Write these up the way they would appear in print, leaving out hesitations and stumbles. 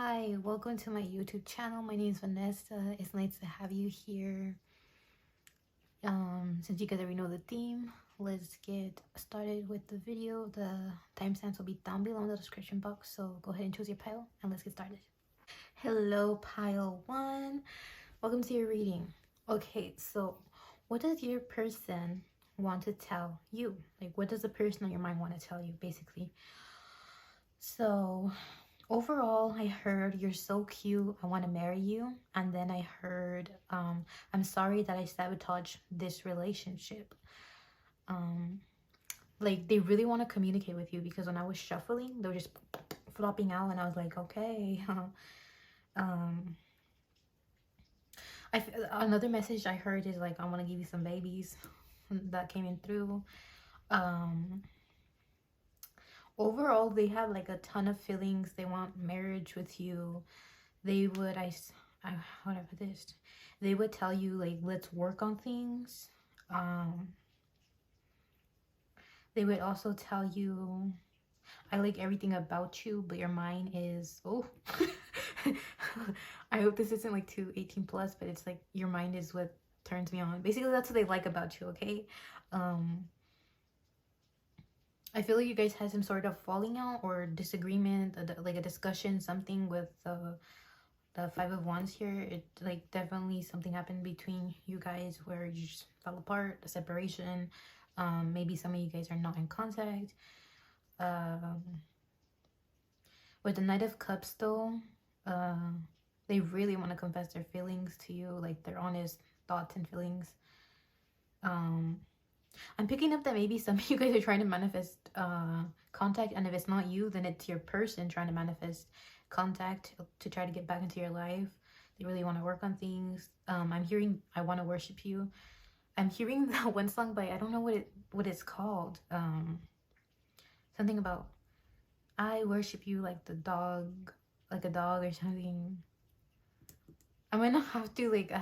Hi, welcome to my YouTube channel. My name is Vanessa. It's nice to have you here. Since you guys already know the theme, let's get started with the video. The timestamps will be down below in the description box, so go ahead and choose your pile and let's get started. Hello, pile 1. Welcome to your reading. Okay, so what does your person want to tell you? Like, what does the person on your mind want to tell you, basically? So overall, I heard you're so cute, I want to marry you. And then I heard I'm sorry that I sabotaged this relationship. Like, they really want to communicate with you, because when I was shuffling, they were just flopping out and I was like, okay. Another message I heard is like, I want to give you some babies. That came in through. Overall, they have like a ton of feelings. They want marriage with you. They would, how do I put this? They would tell you like, let's work on things. They would also tell you, I like everything about you, but your mind is, oh, I hope this isn't like too 18 plus, but it's like, your mind is what turns me on. Basically, that's what they like about you, okay? I feel like you guys had some sort of falling out or disagreement, like a discussion, something with the Five of Wands here. It like definitely something happened between you guys where you just fell apart, a separation. Maybe some of you guys are not in contact. With the Knight of Cups though, they really want to confess their feelings to you, like their honest thoughts and feelings. I'm picking up that maybe some of you guys are trying to manifest contact, and if it's not you, then it's your person trying to manifest contact to try to get back into your life. They really want to work on things. I'm hearing I want to worship you. I'm hearing that one song by, I don't know what it's called. Something about I worship you like the dog, like a dog or something. I'm gonna have to like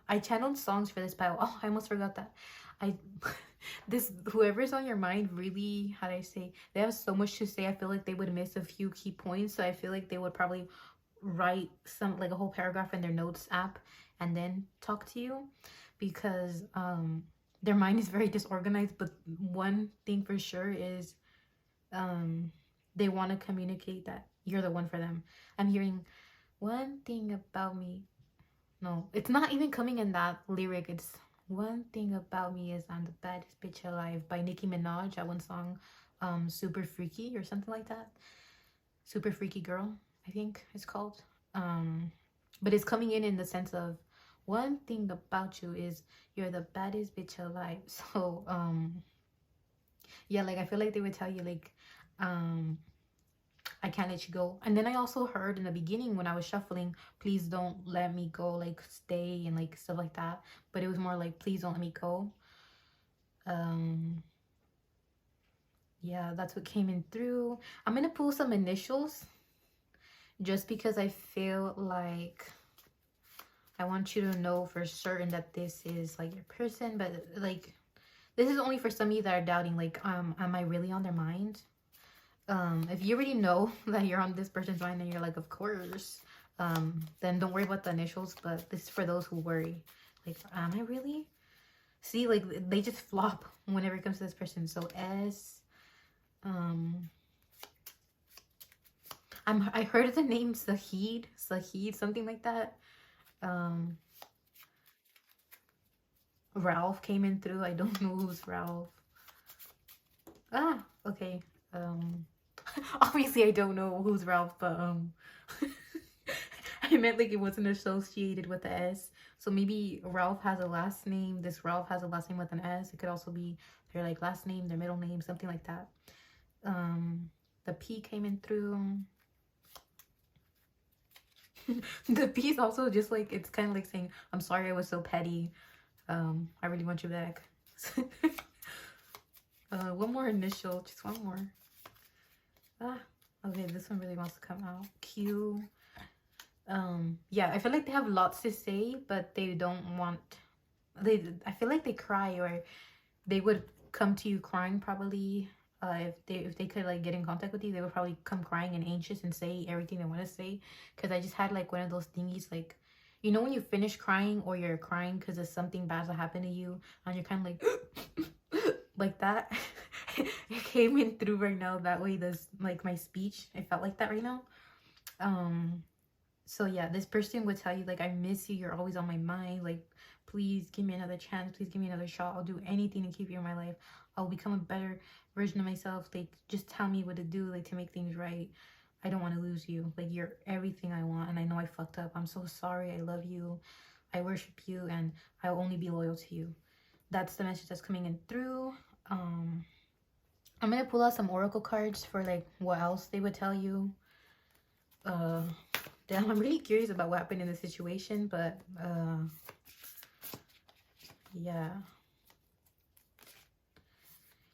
I channeled songs for this pile. Oh, I almost forgot that. Whoever's on your mind, really, how do I say, they have so much to say. I feel like they would miss a few key points, so I feel like they would probably write some, like a whole paragraph in their notes app and then talk to you, because their mind is very disorganized. But one thing for sure is they want to communicate that you're the one for them. I'm hearing one thing about me. No, it's not even coming in that lyric. It's one thing about me is I'm the baddest bitch alive by Nicki Minaj. That one song, Super Freaky or something like that. Super Freaky Girl, I think it's called. But it's coming in the sense of, one thing about you is you're the baddest bitch alive. So yeah, like I feel like they would tell you like, I can't let you go. And then I also heard in the beginning when I was shuffling, please don't let me go, like stay and like stuff like that. But it was more like, please don't let me go. Yeah, that's what came in through. I'm gonna pull some initials just because I feel like I want you to know for certain that this is like your person. But like, this is only for some of you that are doubting, like, am I really on their mind? If you already know that you're on this person's mind and you're like, of course, then don't worry about the initials. But this is for those who worry, like, am I really? See, like, they just flop whenever it comes to this person. So S, I heard the name Sahid, something like that. Ralph came in through. I don't know who's Ralph. Okay. Obviously I don't know who's Ralph, but I meant like it wasn't associated with the S. So maybe Ralph has a last name. This Ralph has a last name with an S. It could also be their like last name, their middle name, something like that. The P came in through. The P is also just like, it's kind of like saying, I'm sorry I was so petty. I really want you back. One more initial, just one more. Okay, this one really wants to come out. Q. Yeah, I feel like they have lots to say, but they don't want, I feel like they cry, or they would come to you crying probably. if they could like get in contact with you, they would probably come crying and anxious and say everything they want to say. Because I just had like one of those thingies, like, you know, when you finish crying or you're crying because of something bad that happened to you, and you're kind of like that. It came in through right now. That way, this like my speech, I felt like that right now. So yeah, this person would tell you like, I miss you, you're always on my mind, like, please give me another chance, please give me another shot, I'll do anything to keep you in my life, I'll become a better version of myself, like, just tell me what to do, like, to make things right. I don't want to lose you, like, you're everything I want, and I know I fucked up, I'm so sorry, I love you, I worship you, and I'll only be loyal to you. That's the message that's coming in through. I'm gonna pull out some oracle cards for like what else they would tell you. Damn, I'm really curious about what happened in the situation, but yeah.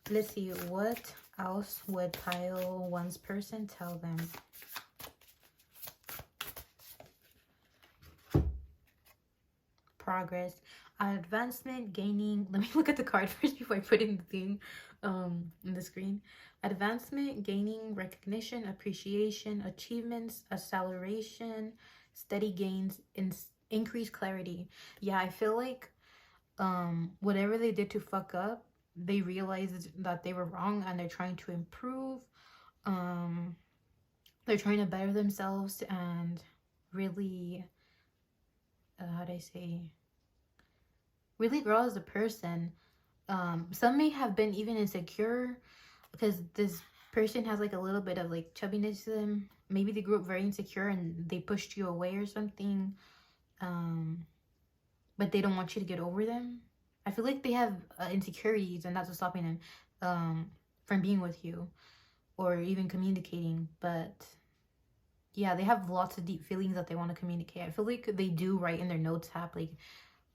Let's see, what else would pile one's person tell them? Progress, advancement, gaining. Let me look at the card first before I put in the thing in the screen. Advancement, gaining, recognition, appreciation, achievements, acceleration, steady gains, increased clarity. Yeah, I feel like whatever they did to fuck up, they realized that they were wrong and they're trying to improve. They're trying to better themselves and really how do I say, really grow as a person. Some may have been even insecure because this person has like a little bit of like chubbiness to them. Maybe they grew up very insecure and they pushed you away or something, but they don't want you to get over them. I feel like they have insecurities, and that's what's stopping them from being with you or even communicating. But yeah, they have lots of deep feelings that they want to communicate. I feel like they do write in their notes app like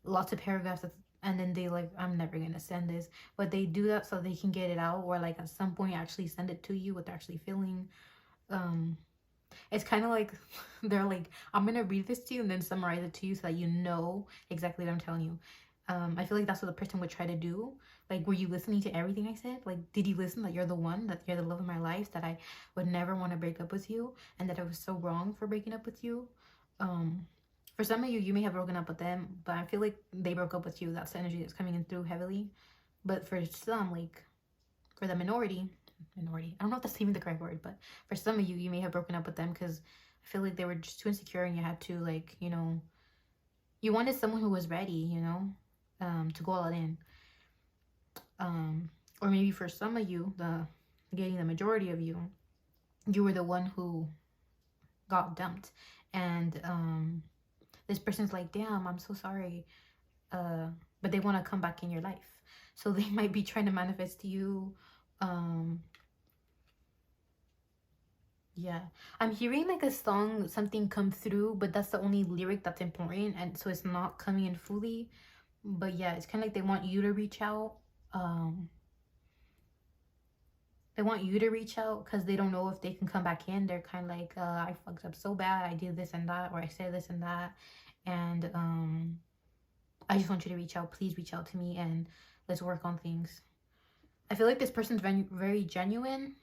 lots of paragraphs and then they like, I'm never gonna send this, but they do that so they can get it out, or like at some point actually send it to you what they're actually feeling. It's kind of like they're like, I'm gonna read this to you and then summarize it to you so that you know exactly what I'm telling you. I feel like that's what the person would try to do. Like, were you listening to everything I said? Like, did you listen, that you're the one, that you're the love of my life, that I would never want to break up with you, and that I was so wrong for breaking up with you? For some of you, you may have broken up with them, but I feel like they broke up with you. That's the energy that's coming in through heavily. But for some, like, for the minority, I don't know if that's even the correct word, but for some of you, you may have broken up with them because I feel like they were just too insecure and you had to, like, you know, you wanted someone who was ready, you know, to go all in. Or maybe for some of you, the majority of you, you were the one who got dumped, and this person's like, damn, I'm so sorry, but they want to come back in your life, so they might be trying to manifest to you. Yeah, I'm hearing like a song, something come through, but that's the only lyric that's important, and so it's not coming in fully. But yeah, it's kind of like they want you to reach out. They want you to reach out because they don't know if they can come back in. They're kind of like, I fucked up so bad, I did this and that, or I said this and that, and I just want you to reach out. Please reach out to me and let's work on things. I feel like this person's very, very genuine.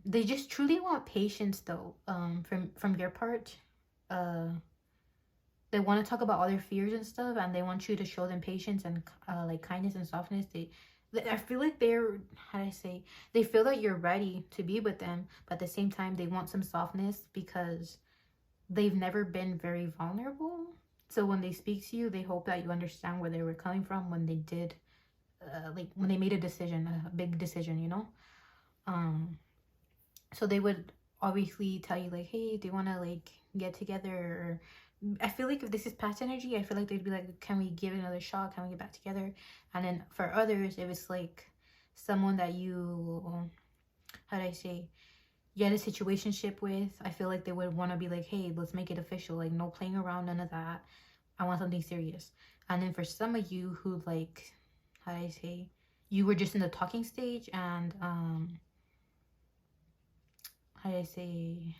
They just truly want patience though, from your part. They want to talk about all their fears and stuff, and they want you to show them patience and like kindness and softness. I feel like they're, how do I say, they feel that you're ready to be with them, but at the same time they want some softness because they've never been very vulnerable. So when they speak to you, they hope that you understand where they were coming from when they did like when they made a decision, a big decision, you know. So they would obviously tell you like, hey, do you want to like get together? Or I feel like if this is past energy, I feel like they'd be like, can we give it another shot? Can we get back together? And then for others, if it's like someone that you, how do I say, you had a situationship with, I feel like they would want to be like, hey, let's make it official. Like, no playing around, none of that. I want something serious. And then for some of you who like, how do I say, you were just in the talking stage and how do I say,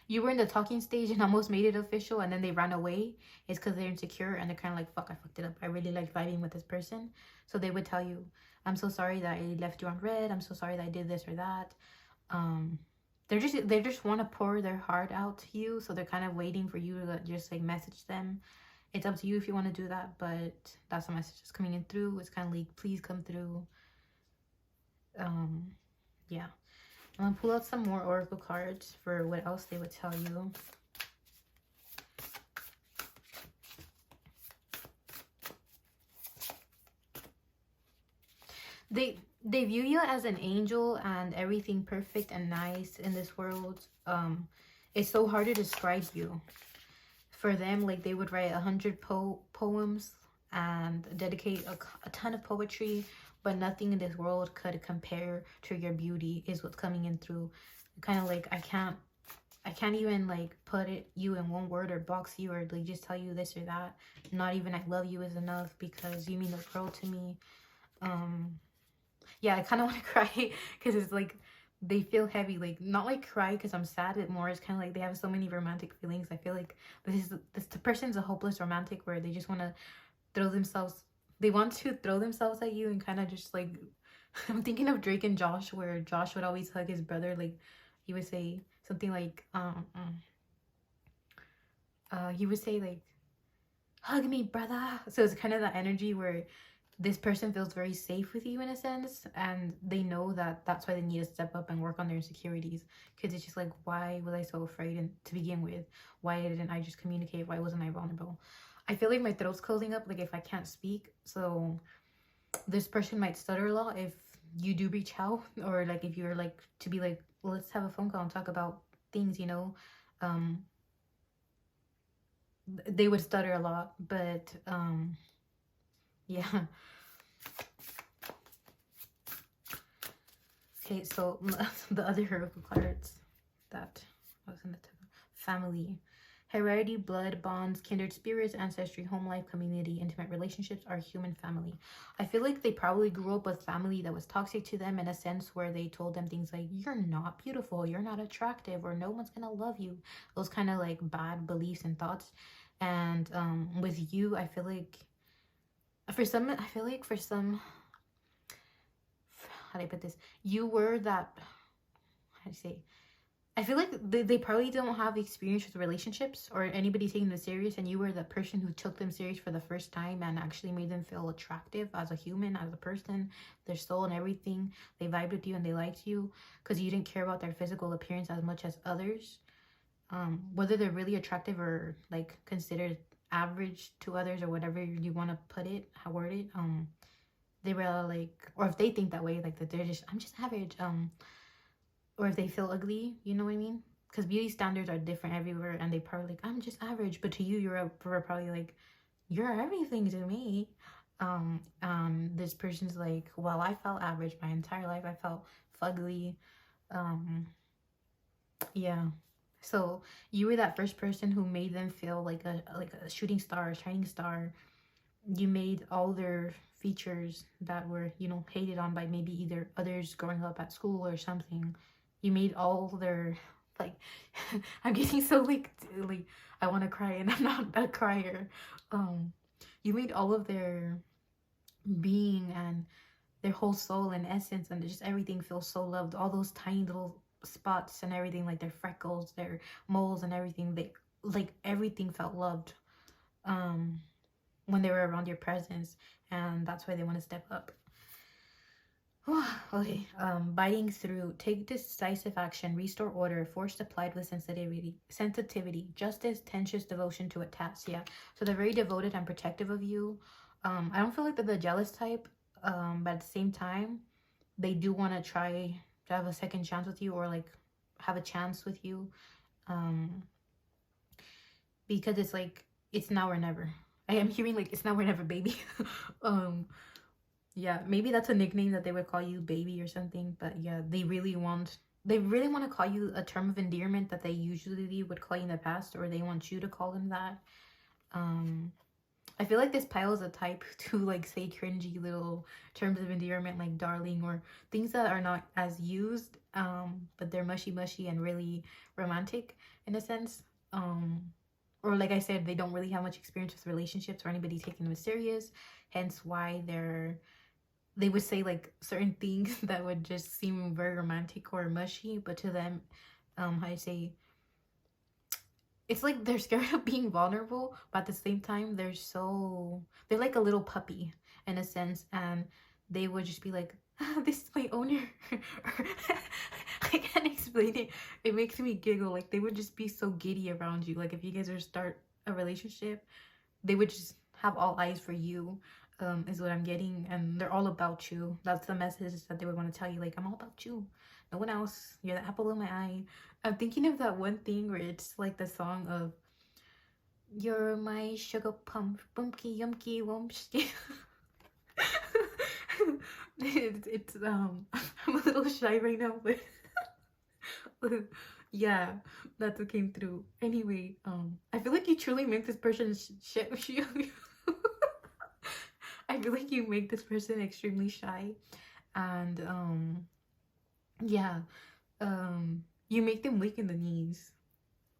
you were in the talking stage and almost made it official, and then they ran away, it's because they're insecure and they're kind of like, fuck, I fucked it up. I really like vibing with this person. So they would tell you, I'm so sorry that I left you on red. I'm so sorry that I did this or that. They just want to pour their heart out to you. So they're kind of waiting for you to just like message them. It's up to you if you want to do that, but that's the message that's coming in through. It's kind of like, please come through. Yeah. I'm gonna pull out some more oracle cards for what else they would tell you. They view you as an angel and everything perfect and nice in this world. It's so hard to describe you. For them, like, they would write 100 poems and dedicate a ton of poetry, but nothing in this world could compare to your beauty, is what's coming in through. Kind of like, I can't even like put you in one word or box you or like just tell you this or that. Not even I love you is enough, because you mean the world to me. Yeah, I kind of want to cry because it's like they feel heavy. Like, not like cry because I'm sad, but more it's kind of like they have so many romantic feelings. I feel like this person's a hopeless romantic where they just want to throw themselves at you and kind of just like I'm thinking of Drake and Josh, where Josh would always hug his brother. Like, he would say something like he would say like, hug me, brother. So it's kind of that energy where this person feels very safe with you in a sense, and they know that that's why they need to step up and work on their insecurities, because it's just like, why was I so afraid to begin with? Why didn't I just communicate? Why wasn't I vulnerable? I feel like my throat's closing up, like if I can't speak. So this person might stutter a lot if you do reach out, or like if you're like to be like, well, let's have a phone call and talk about things, you know. They would stutter a lot, but yeah. Okay, so the other oracle cards that was in the family. Heredity, blood, bonds, kindred spirits, ancestry, home life, community, intimate relationships are human family. I feel like they probably grew up with family that was toxic to them, in a sense where they told them things like, you're not beautiful, you're not attractive, or no one's gonna love you. Those kind of like bad beliefs and thoughts. And with you, I feel like for some, how do I put this? You were that, how do you say? I feel like they probably don't have experience with relationships or anybody taking them serious, and you were the person who took them serious for the first time and actually made them feel attractive as a human, as a person, their soul and everything. They vibed with you and they liked you because you didn't care about their physical appearance as much as others. Whether they're really attractive or like considered average to others or whatever you want to put it, how word it, they were like, or if they think that way, like that they're just, I'm just average, or if they feel ugly, you know what I mean? Because beauty standards are different everywhere, and they probably like, I'm just average, but to you, you're probably like, you're everything to me. This person's like, well, I felt average my entire life. I felt fugly. Yeah. So you were that first person who made them feel like a shooting star, a shining star. You made all their features that were, you know, hated on by maybe either others growing up at school or something. You made all their, like, I'm getting so like I want to cry and I'm not a crier. You made all of their being and their whole soul and essence and just everything feel so loved. All those tiny little spots and everything, like their freckles, their moles and everything, they like everything felt loved when they were around your presence, and that's why they want to step up. Okay, biting through, take decisive action, restore order, force applied with sensitivity, justice, tenacious devotion to a task. Yeah, so they're very devoted and protective of you. I don't feel like they're the jealous type, but at the same time, they do want to try to have a second chance with you, or like have a chance with you, because it's like, it's now or never. I am hearing like, it's now or never, baby. Yeah, maybe that's a nickname that they would call you, baby or something. But yeah, they really want to call you a term of endearment that they usually would call you in the past, or they want you to call them that. I feel like this pile is a type to like say cringy little terms of endearment like darling or things that are not as used, but they're mushy mushy and really romantic in a sense. Or like I said, they don't really have much experience with relationships or anybody taking them serious, hence why they would say like certain things that would just seem very romantic or mushy, but to them, how I say, it's like they're scared of being vulnerable, but at the same time they're like a little puppy in a sense, and they would just be like, ah, this is my owner. I can't explain it. It makes me giggle. Like they would just be so giddy around you. Like if you guys are start a relationship, they would just have all eyes for you, is what I'm getting, and they're all about you. That's the message that they would want to tell you, like, I'm all about you, no one else, you're the apple of my eye. I'm thinking of that one thing where it's like the song of you're my sugar pump bumpky yumky wumpsky. It's I'm a little shy right now, but yeah, that's what came through. Anyway, I feel like you truly make this person I feel like you make this person extremely shy, and yeah, you make them weak in the knees.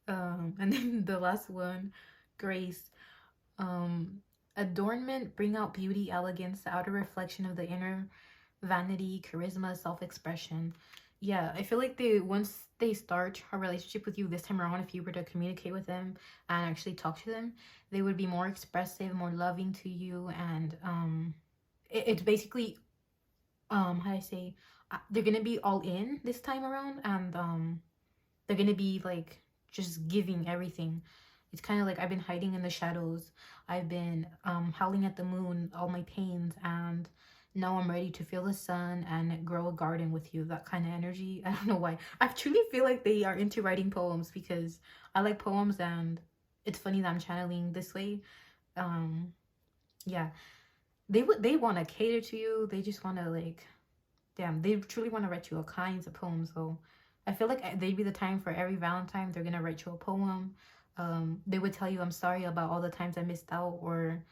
And then the last one, grace. Adornment bring out beauty, elegance, the outer reflection of the inner vanity, charisma, self-expression. Yeah, I feel like once they start a relationship with you this time around, if you were to communicate with them and actually talk to them, they would be more expressive, more loving to you, and it's basically how do I say, they're gonna be all in this time around, and they're gonna be like just giving everything. It's kind of like I've been hiding in the shadows. I've been howling at the moon, all my pains, and now I'm ready to feel the sun and grow a garden with you. That kind of energy. I don't know why. I truly feel like they are into writing poems because I like poems, and it's funny that I'm channeling this way. Yeah, they want to cater to you. They just want to like, damn, they truly want to write you all kinds of poems. So I feel like they'd be the time for every Valentine they're gonna write you a poem. They would tell you, I'm sorry about all the times I missed out, or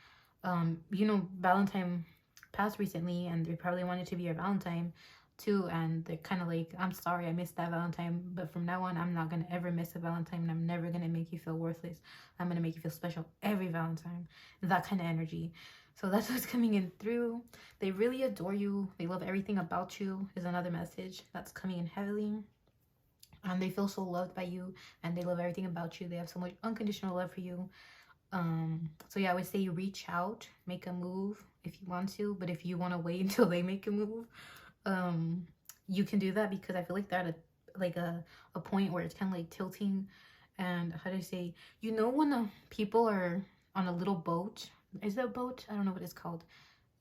you know, Valentine passed recently and they probably wanted to be your Valentine too, and they're kind of like, I'm sorry I missed that Valentine, but from now on I'm not gonna ever miss a Valentine, and I'm never gonna make you feel worthless. I'm gonna make you feel special every Valentine. That kind of energy. So that's what's coming in through. They really adore you. They love everything about you, is another message that's coming in heavily. And they feel so loved by you, and they love everything about you. They have so much unconditional love for you. So yeah, I would say you reach out, make a move if you want to, but if you want to wait until they make a move, you can do that, because I feel like they're at a point where it's kind of like tilting. And how do I say, you know, when people are on a little boat, is that a boat? I don't know what it's called.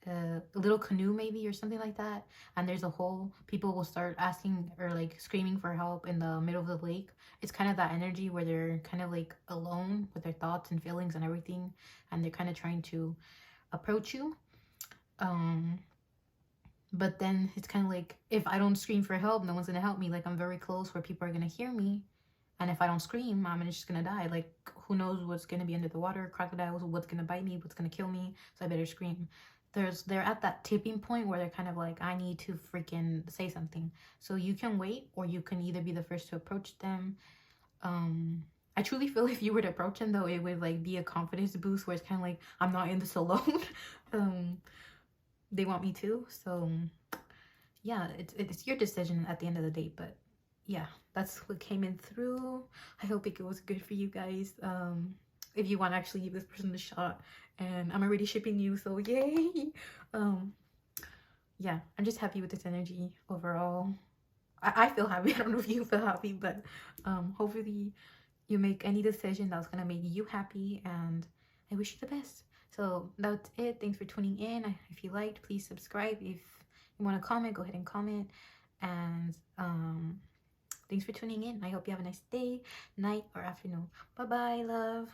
A little canoe maybe, or something like that, and there's a hole, people will start asking or like screaming for help in the middle of the lake. It's kind of that energy where they're kind of like alone with their thoughts and feelings and everything, and they're kind of trying to approach you. But then it's kind of like, if I don't scream for help, no one's gonna help me. Like, I'm very close where people are gonna hear me, and if I don't scream, I'm just gonna die. Like, who knows what's gonna be under the water, crocodiles, what's gonna bite me, what's gonna kill me, so I better scream. They're at that tipping point where they're kind of like, I need to freaking say something. So you can wait, or you can either be the first to approach them. I truly feel if you were to approach them though, it would like be a confidence boost where it's kind of like, I'm not in this alone. They want me to. So yeah, it's your decision at the end of the day. But yeah, that's what came in through. I hope it was good for you guys. If you want to actually give this person a shot, and I'm already shipping you, so yay. Yeah, I'm just happy with this energy overall. I feel happy. I don't know if you feel happy, but hopefully you make any decision that's gonna make you happy, and I wish you the best. So that's it. Thanks for tuning in. If you liked, please subscribe. If you want to comment, go ahead and comment. And thanks for tuning in. I hope you have a nice day, night, or afternoon. Bye bye, love.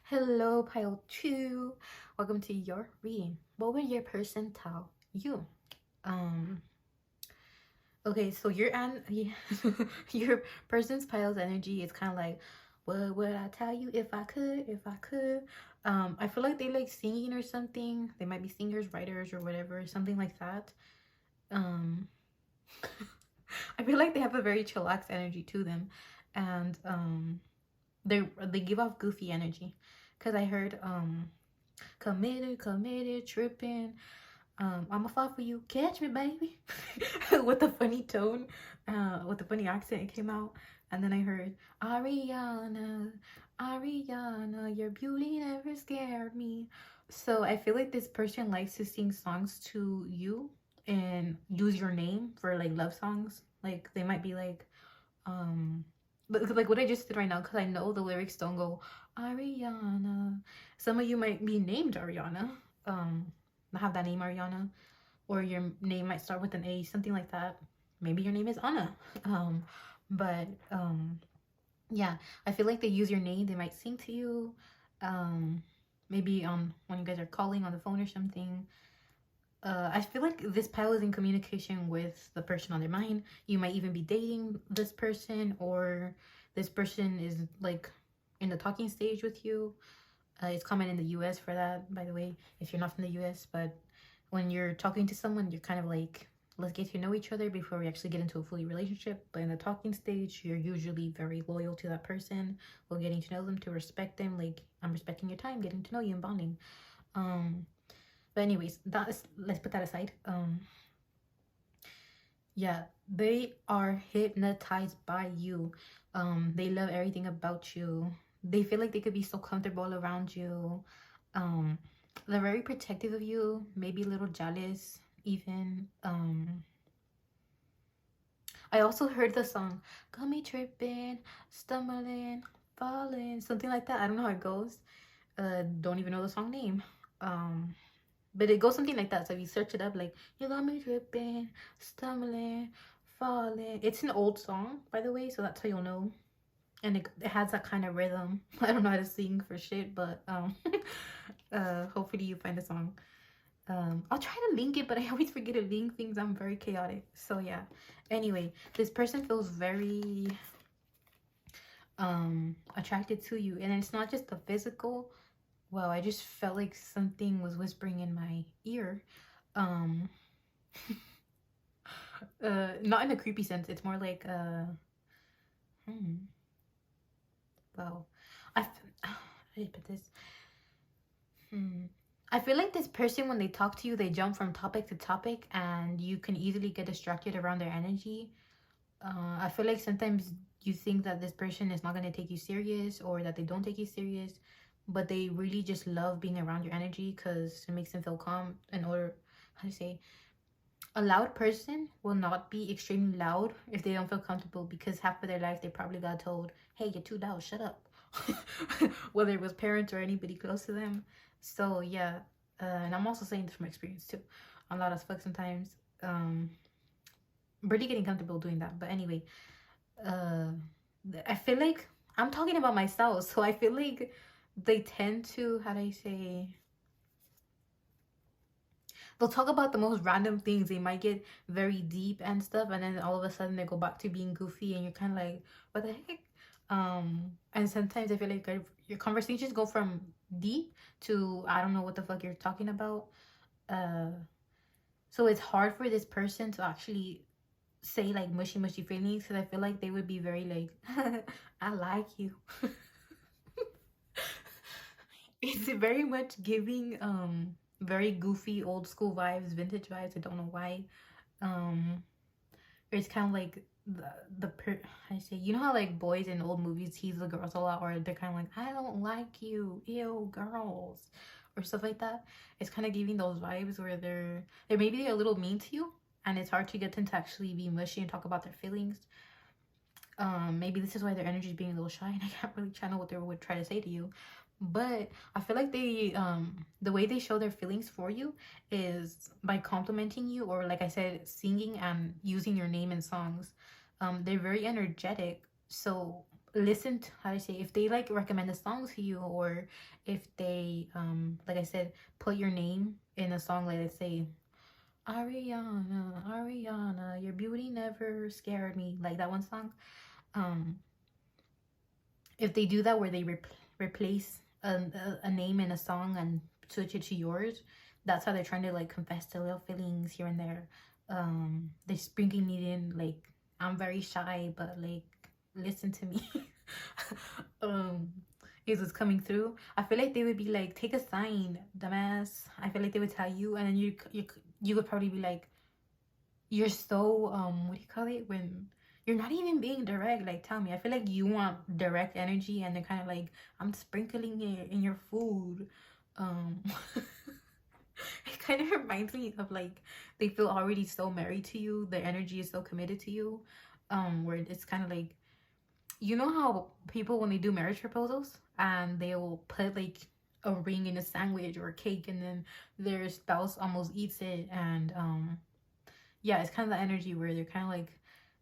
Hello, pile 2. Welcome to your reading. What will your person tell you? Okay, so your person's pile's energy is kind of like, What would I tell you if I could, if I could? I feel like they like singing or something. They might be singers, writers, or whatever, something like that. Um, I feel like they have a very chillax energy to them, and they give off goofy energy. Cause I heard committed, tripping. I'ma fall for you, catch me, baby, with a funny tone, with a funny accent. It came out, and then I heard Ariana, Ariana, your beauty never scared me. So I feel like this person likes to sing songs to you and use your name for like love songs. Like they might be like what I just did right now, because I know the lyrics don't go Ariana. Some of you might be named Ariana, have that name Ariana, or your name might start with an A, something like that. Maybe your name is Anna. But yeah, I feel like they use your name. They might sing to you. Maybe when you guys are calling on the phone or something. I feel like this pile is in communication with the person on their mind. You might even be dating this person, or this person is like in the talking stage with you. It's common in the US for that, by the way, if you're not from the US. But when you're talking to someone, you're kind of like, let's get to know each other before we actually get into a fully relationship. But in the talking stage, you're usually very loyal to that person, while getting to know them, to respect them. Like, I'm respecting your time, getting to know you and bonding. But anyways, let's put that aside. Yeah, they are hypnotized by you. They love everything about you. They feel like they could be so comfortable around you. They're very protective of you, maybe a little jealous even. I also heard the song got me tripping, stumbling, falling, something like that. I don't know how it goes. Don't even know the song name. But it goes something like that. So if you search it up, like, you got me tripping, stumbling, falling. It's an old song, by the way, so that's how you'll know. And it has that kind of rhythm. I don't know how to sing for shit, but hopefully you find the song. I'll try to link it, but I always forget to link things. I'm very chaotic. So yeah. Anyway, this person feels very attracted to you. And it's not just the physical. Wow, I just felt like something was whispering in my ear. Not in a creepy sense. It's more like wow. How do you put this? I feel like this person, when they talk to you, they jump from topic to topic, and you can easily get distracted around their energy. I feel like sometimes you think that this person is not going to take you serious, or that they don't take you serious, but they really just love being around your energy because it makes them feel calm. In order, how to say, a loud person will not be extremely loud if they don't feel comfortable, because half of their life they probably got told, hey, you're too loud, shut up. Whether it was parents or anybody close to them. So yeah, and I'm also saying this from experience too. I'm loud as fuck sometimes. Really getting comfortable doing that. But anyway, I feel like I'm talking about myself, so I feel like they tend to, how do I say, they'll talk about the most random things. They might get very deep and stuff, and then all of a sudden they go back to being goofy, and you're kind of like, what the heck? And sometimes I feel like your conversations go from deep to, I don't know what the fuck you're talking about. So it's hard for this person to actually say like mushy feelings, because I feel like they would be very like, I like you. It's very much giving very goofy old school vibes, vintage vibes. I don't know why. It's kind of like I say, you know how like boys in old movies tease the girls a lot, or they're kind of like, I don't like you, ew, girls, or stuff like that. It's kind of giving those vibes where they're maybe a little mean to you, and it's hard to get them to actually be mushy and talk about their feelings. Maybe this is why their energy is being a little shy, and I can't really channel what they would try to say to you. But I feel like they the way they show their feelings for you is by complimenting you, or like I said, singing and using your name in songs. They're very energetic, so listen to, how to say, if they like recommend a song to you, or if they like I said, put your name in a song, like let's say Ariana, Ariana, your beauty never scared me, like that one song. if they do that where they replace a name in a song and switch it to yours, that's how they're trying to like confess to little feelings here and there. They're sprinkling it in like, I'm very shy, but like, listen to me. Is what's coming through. I feel like they would be like, take a sign, dumbass. I feel like they would tell you, and then you would probably be like, you're so what do you call it, when you're not even being direct, like, tell me. I feel like you want direct energy, and they're kind of like, I'm sprinkling it in your food. It kind of reminds me of like, they feel already so married to you, their energy is so committed to you, where it's kind of like, you know how people, when they do marriage proposals and they will put like a ring in a sandwich or a cake, and then their spouse almost eats it, and yeah, it's kind of the energy where they're kind of like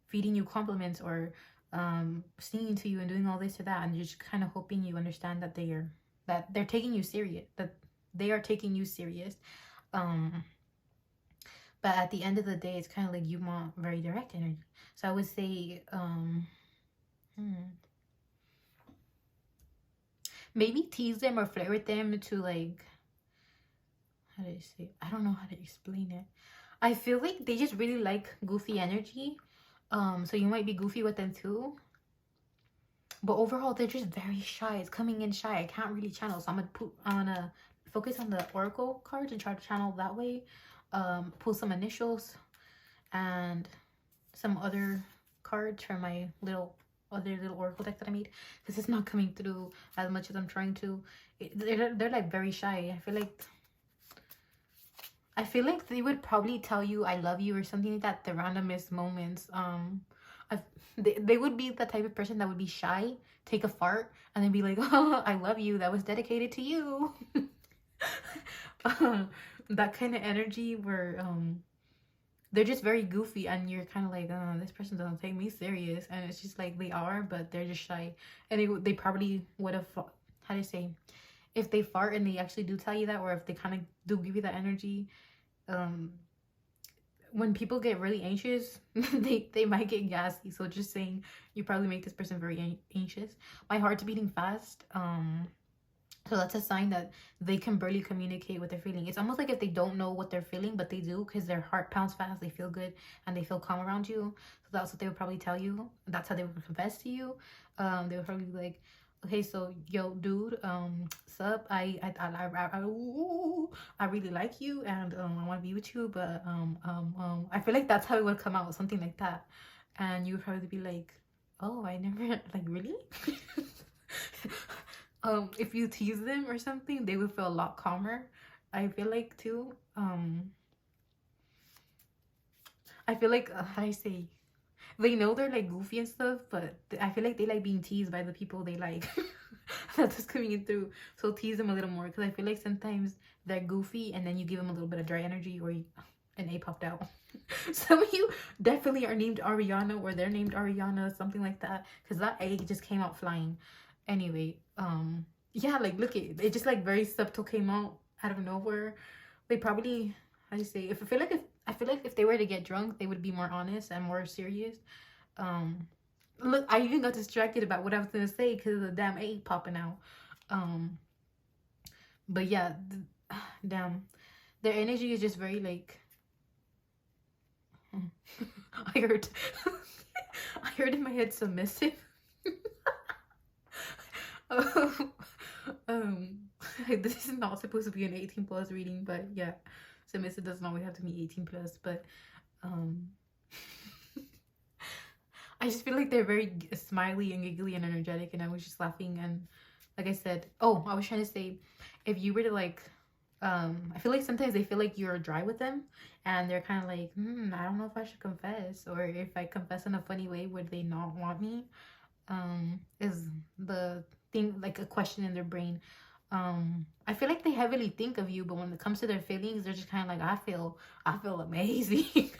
feeding you compliments, or singing to you and doing all this or that, and you're just kind of hoping you understand that they're taking you serious, that they are taking you serious. But at the end of the day, it's kind of like you want very direct energy. So I would say maybe tease them or flirt with them to like, how do I say it? I don't know how to explain it. I feel like they just really like goofy energy. So you might be goofy with them too. But overall, they're just very shy. It's coming in shy. I can't really channel. So I'm gonna focus on the oracle cards and try to channel that way. Pull some initials and some other cards from my other little oracle deck that I made, because it's not coming through as much as I'm trying to. They're like very shy. I feel like they would probably tell you I love you or something like that, the randomest moments. They would be the type of person that would be shy, take a fart, and then be like, oh, I love you, that was dedicated to you. That kind of energy where they're just very goofy, and you're kind of like, oh, this person doesn't take me serious, and it's just like they are, but they're just shy. And they probably would have, how do you say, if they fart and they actually do tell you that, or if they kind of do give you that energy, when people get really anxious, they might get gassy. So just saying, you probably make this person very anxious. My heart's beating fast. So that's a sign that they can barely communicate what they're feeling. It's almost like if they don't know what they're feeling, but they do, because their heart pounds fast, they feel good, and they feel calm around you. So that's what they would probably tell you. That's how they would confess to you. They would probably be like, okay, so yo, dude, sup, I really like you, and I want to be with you, but I feel like that's how it would come out, something like that. And you would probably be like, oh, I never, like, really? If you tease them or something, they would feel a lot calmer, I feel like, too. I feel like, how do I say, they know they're like goofy and stuff, but I feel like they like being teased by the people they like. That's what's coming in through. So tease them a little more, because I feel like sometimes they're goofy and then you give them a little bit of dry energy, or an A popped out. Some of you definitely are named Ariana, or they're named Ariana, something like that, because that A just came out flying. Anyway, yeah, like, look, it just like very subtle came out of nowhere. They probably, how do you say, I feel like if they were to get drunk, they would be more honest and more serious. Look, I even got distracted about what I was gonna say because of the damn A popping out. But yeah, damn, their energy is just very like, I heard in my head submissive. This is not supposed to be an 18+ reading, but yeah, submissive doesn't always have to be 18+, but I just feel like they're very smiley and giggly and energetic, and I was just laughing. And like I said, oh, I was trying to say, if you were to like, I feel like sometimes they feel like you're dry with them, and they're kind of like, I don't know if I should confess, or if I confess in a funny way, would they not want me? Is the thing, like a question in their brain. I feel like they heavily think of you, but when it comes to their feelings, they're just kind of like, I feel amazing.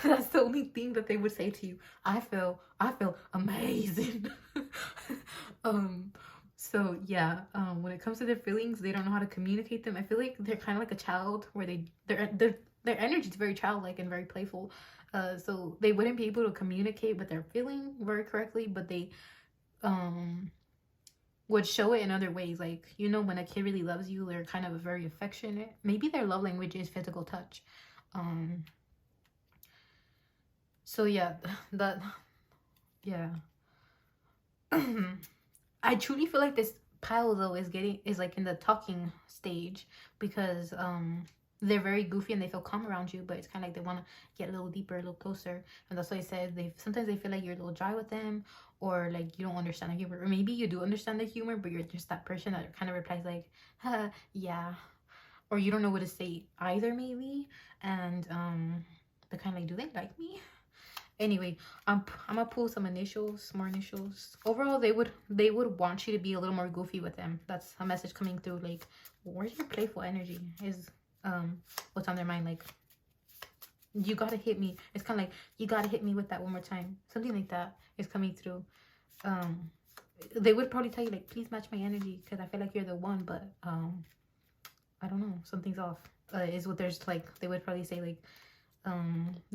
That's the only thing that they would say to you. I feel amazing. So yeah, when it comes to their feelings, they don't know how to communicate them. I feel like they're kind of like a child, where their energy is very childlike and very playful. So they wouldn't be able to communicate what they're feeling very correctly, but they would show it in other ways. Like, you know, when a kid really loves you, they're kind of very affectionate. Maybe their love language is physical touch. So yeah, that, yeah. I truly feel like this pile though is like in the talking stage, because they're very goofy and they feel calm around you, but it's kind of like they want to get a little deeper, a little closer. And that's why I said sometimes they feel like you're a little dry with them, or like you don't understand the humor, or maybe you do understand the humor, but you're just that person that kind of replies like, yeah, or you don't know what to say either, maybe. And they're kind of like, do they like me? Anyway, I'm gonna pull some more initials. Overall, they would want you to be a little more goofy with them. That's a message coming through. Like, where's your playful energy? Is what's on their mind. Like, you gotta hit me. It's kind of like, you gotta hit me with that one more time. Something like that is coming through. They would probably tell you like, please match my energy, because I feel like you're the one, but I don't know, something's off. Is what there's like, they would probably say like,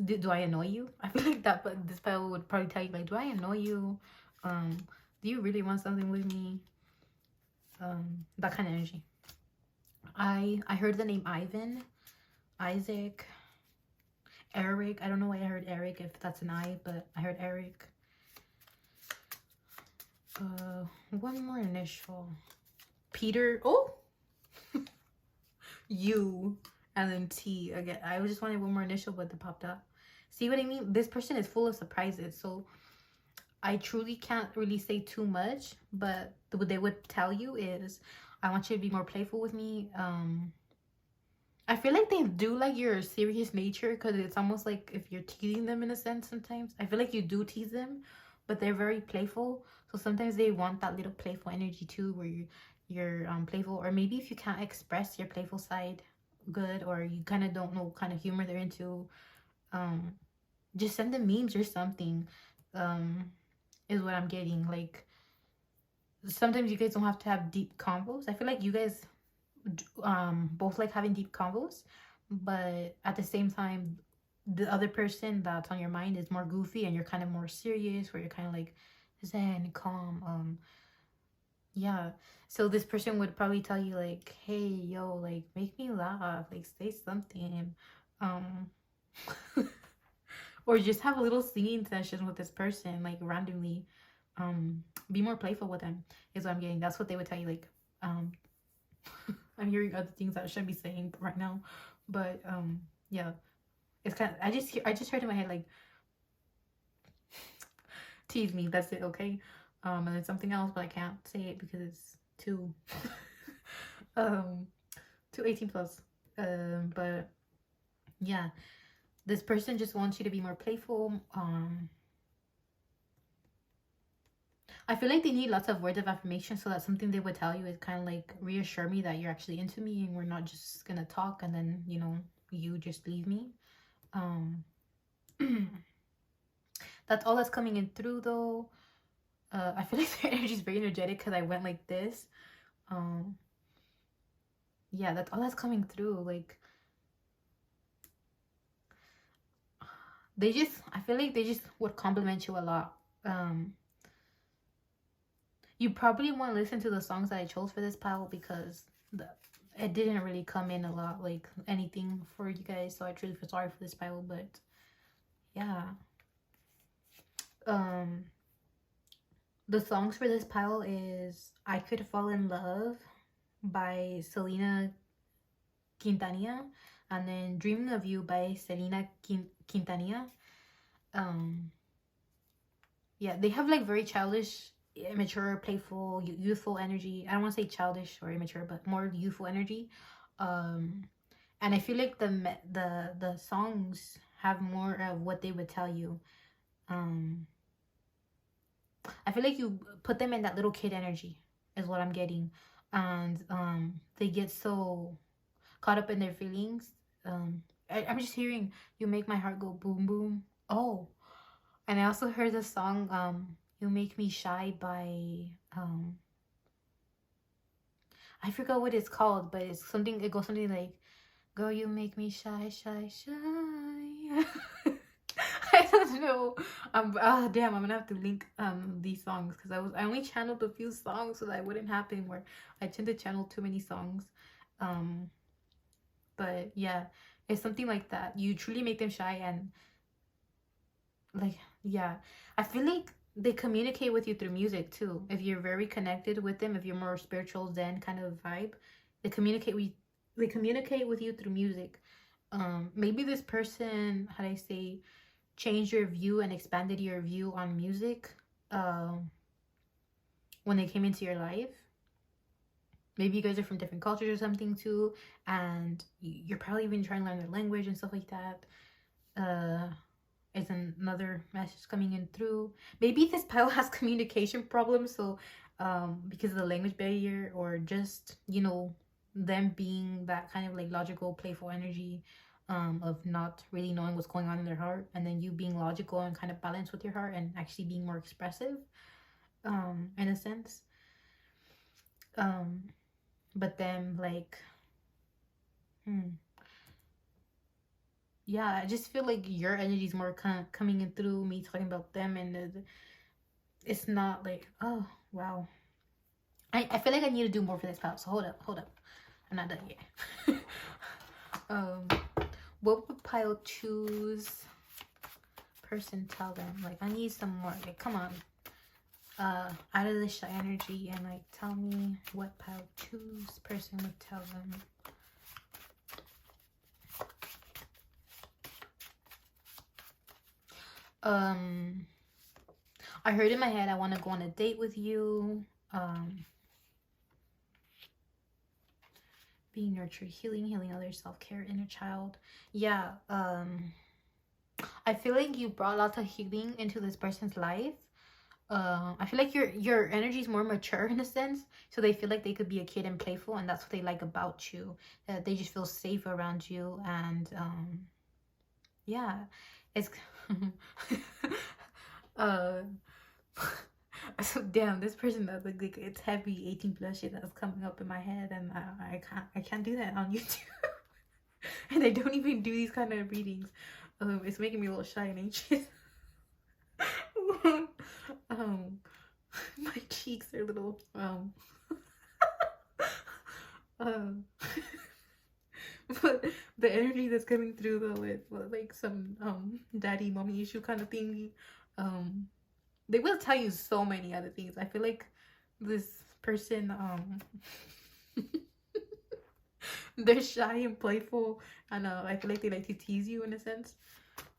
do I annoy you? I feel like that, but this pile would probably tell you like, do I annoy you? Do you really want something with me? That kind of energy. I heard the name Ivan, Isaac, Eric. I don't know why I heard Eric, if that's an I, but I heard Eric. One more initial. Peter. Oh, U. And then T again. I just wanted one more initial, but it popped up. See what I mean? This person is full of surprises. So I truly can't really say too much, but what they would tell you is, I want you to be more playful with me. I feel like they do like your serious nature, because it's almost like if you're teasing them in a sense sometimes. I feel like you do tease them, but they're very playful. So sometimes they want that little playful energy too, where you're playful. Or maybe if you can't express your playful side good, or you kind of don't know what kind of humor they're into, just send them memes or something, is what I'm getting. Like, sometimes you guys don't have to have deep convos. I feel like you guys both like having deep convos, but at the same time, the other person that's on your mind is more goofy, and you're kind of more serious, where you're kind of like zen, calm. Yeah, so this person would probably tell you like, hey, yo, like, make me laugh, like, say something, or just have a little singing session with this person, like, randomly. Be more playful with them, is what I'm getting. That's what they would tell you. Like, I'm hearing other things that I shouldn't be saying right now, but yeah, it's kind of, I just heard in my head like, tease me, that's it, okay? And then something else, but I can't say it because it's too 18 plus. But yeah, this person just wants you to be more playful. I feel like they need lots of words of affirmation, so that's something they would tell you is kind of like, reassure me that you're actually into me, and we're not just gonna talk and then, you know, you just leave me. That's all that's coming in through though. I feel like their energy is very energetic because I went like this. Yeah, that's all that's coming through. Like, I feel like they just would compliment you a lot. You probably want to listen to the songs that I chose for this pile, because it didn't really come in a lot, like anything for you guys, so I truly feel sorry for this pile. But yeah, the songs for this pile is I Could Fall in Love by Selena Quintanilla, and then Dreaming of You by Selena Quintanilla. Yeah, they have like very childish, immature, playful, youthful energy. I don't want to say childish or immature, but more youthful energy. And I feel like the songs have more of what they would tell you. I feel like you put them in that little kid energy, is what I'm getting. And they get so caught up in their feelings. I'm just hearing, you make my heart go boom boom. Oh, and I also heard the song You Make Me Shy by I forgot what it's called, but it's something, it goes something like, girl, you make me shy, shy, shy. I don't No, damn, I'm gonna have to link these songs because I only channeled a few songs so that it wouldn't happen where I tend to channel too many songs. But yeah, it's something like that. You truly make them shy, and like, yeah, I feel like they communicate with you through music too. If you're very connected with them, if you're more spiritual zen kind of vibe, they communicate with you through music. Maybe this person, how do I say, changed your view and expanded your view on music when they came into your life. Maybe you guys are from different cultures or something too, and you're probably even trying to learn their language and stuff like that. Is another message coming in through. Maybe this pile has communication problems, so because of the language barrier, or just, you know, them being that kind of like logical, playful energy of not really knowing what's going on in their heart, and then you being logical and kind of balanced with your heart and actually being more expressive in a sense. But then like yeah, I just feel like your energy is more coming in through me talking about them, and it's not like, oh wow. I feel like I need to do more for this pile, so hold up, I'm not done yet. What would pile choose person tell them? Like, I need some more, like, come on, out of the shy energy, and like tell me what pile choose person would tell them. I heard in my head, I want to go on a date with you. Being nurtured, healing others, self-care, inner child. Yeah, I feel like you brought lots of healing into this person's life. I feel like your energy is more mature in a sense, so they feel like they could be a kid and playful, and that's what they like about you. That they just feel safe around you, and yeah, it's so damn, this person that like it's heavy 18+ shit that's coming up in my head, and I can't do that on YouTube. And I don't even do these kind of readings. It's making me a little shy and anxious. My cheeks are a little but the energy that's coming through though with like some daddy mommy issue kind of thingy, they will tell you so many other things. I feel like this person they're shy and playful, and I feel like they like to tease you in a sense.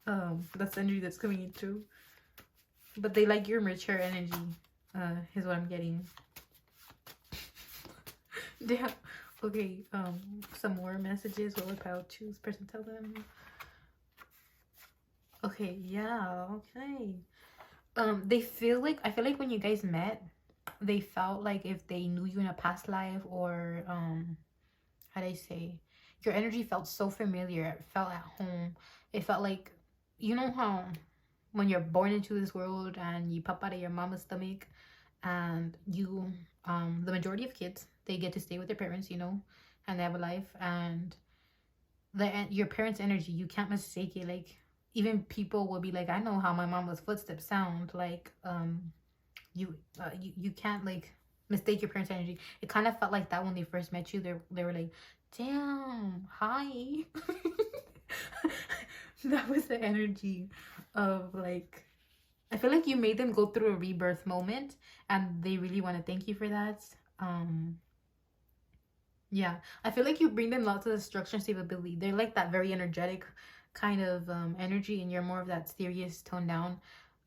That's the energy that's coming in through, but they like your mature energy, is what I'm getting. Damn. Okay, some more messages. What would pile choose person tell them? Okay, yeah, okay. They feel like, I feel like when you guys met, they felt like if they knew you in a past life, or how do I say, your energy felt so familiar. It felt at home. It felt like, you know how when you're born into this world and you pop out of your mama's stomach, and you the majority of kids, they get to stay with their parents, you know, and they have a life, and your parents' energy, you can't mistake it. Like, even people will be like, I know how my mama's footsteps sound. Like, you can't like mistake your parents' energy. It kind of felt like that when they first met you. They were like, damn, hi. That was the energy of like, I feel like you made them go through a rebirth moment, and they really want to thank you for that. Yeah, I feel like you bring them lots of structure and stability. They're like that very energetic kind of energy, and you're more of that serious, toned down.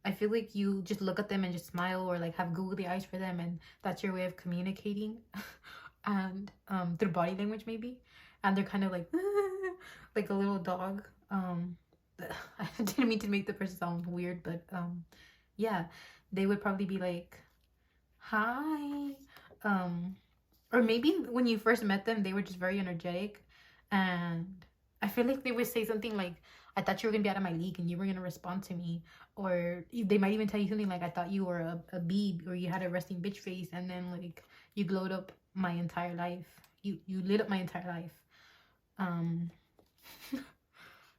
I feel like you just look at them and just smile, or like have googly eyes for them, and that's your way of communicating. And through body language maybe, and they're kind of like like a little dog. I didn't mean to make the person sound weird, but yeah, they would probably be like, hi. Or maybe when you first met them, they were just very energetic, and I feel like they would say something like, I thought you were gonna be out of my league and you were gonna respond to me. Or they might even tell you something like, I thought you were a bee, or you had a resting bitch face, and then like you glowed up my entire life. You lit up my entire life.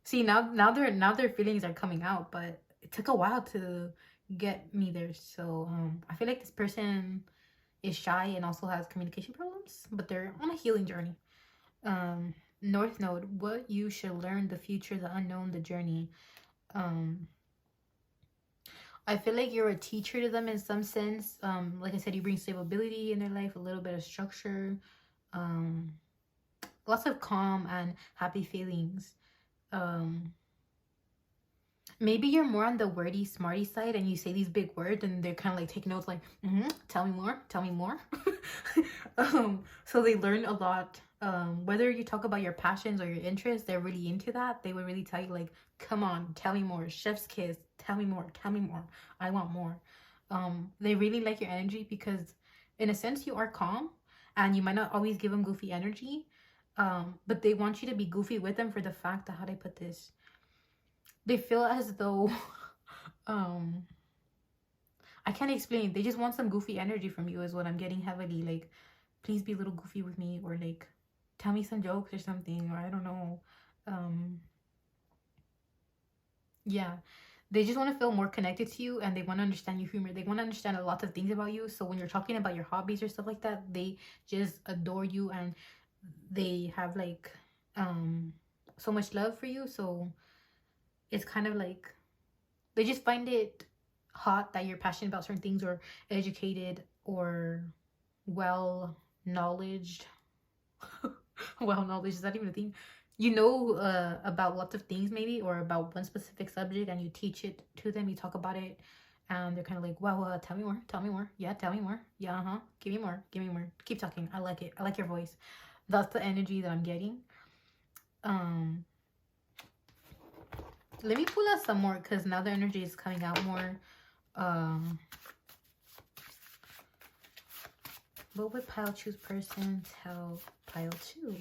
See, now their feelings are coming out, but took a while to get me there. So I feel like this person is shy and also has communication problems, but they're on a healing journey. North Node, what you should learn, the future, the unknown, the journey. I feel like you're a teacher to them in some sense. Like I said, you bring stability in their life, a little bit of structure, lots of calm and happy feelings. Maybe you're more on the wordy, smarty side, and you say these big words, and they're kind of like taking notes, like, tell me more, tell me more. So they learn a lot. Whether you talk about your passions or your interests, they're really into that. They would really tell you, like, come on, tell me more, chef's kiss, tell me more, I want more. They really like your energy because in a sense you are calm, and you might not always give them goofy energy, but they want you to be goofy with them for the fact that, how do I put this, they feel as though I can't explain, they just want some goofy energy from you is what I'm getting heavily. Like, please be a little goofy with me, or like tell me some jokes or something, or I don't know. Yeah, they just want to feel more connected to you, and they want to understand your humor. They want to understand a lot of things about you. So when you're talking about your hobbies or stuff like that, they just adore you, and they have like so much love for you. So it's kind of like they just find it hot that you're passionate about certain things, or educated, or well knowledged. Well knowledge, is that even a thing? You know about lots of things, maybe, or about one specific subject, and you teach it to them, you talk about it, and they're kind of like, wow, tell me more, tell me more, yeah, tell me more, yeah, give me more, give me more, keep talking, I like it, I like your voice. That's the energy that I'm getting. Let me pull out some more, because now the energy is coming out more. What would pile choose person tell pile 2?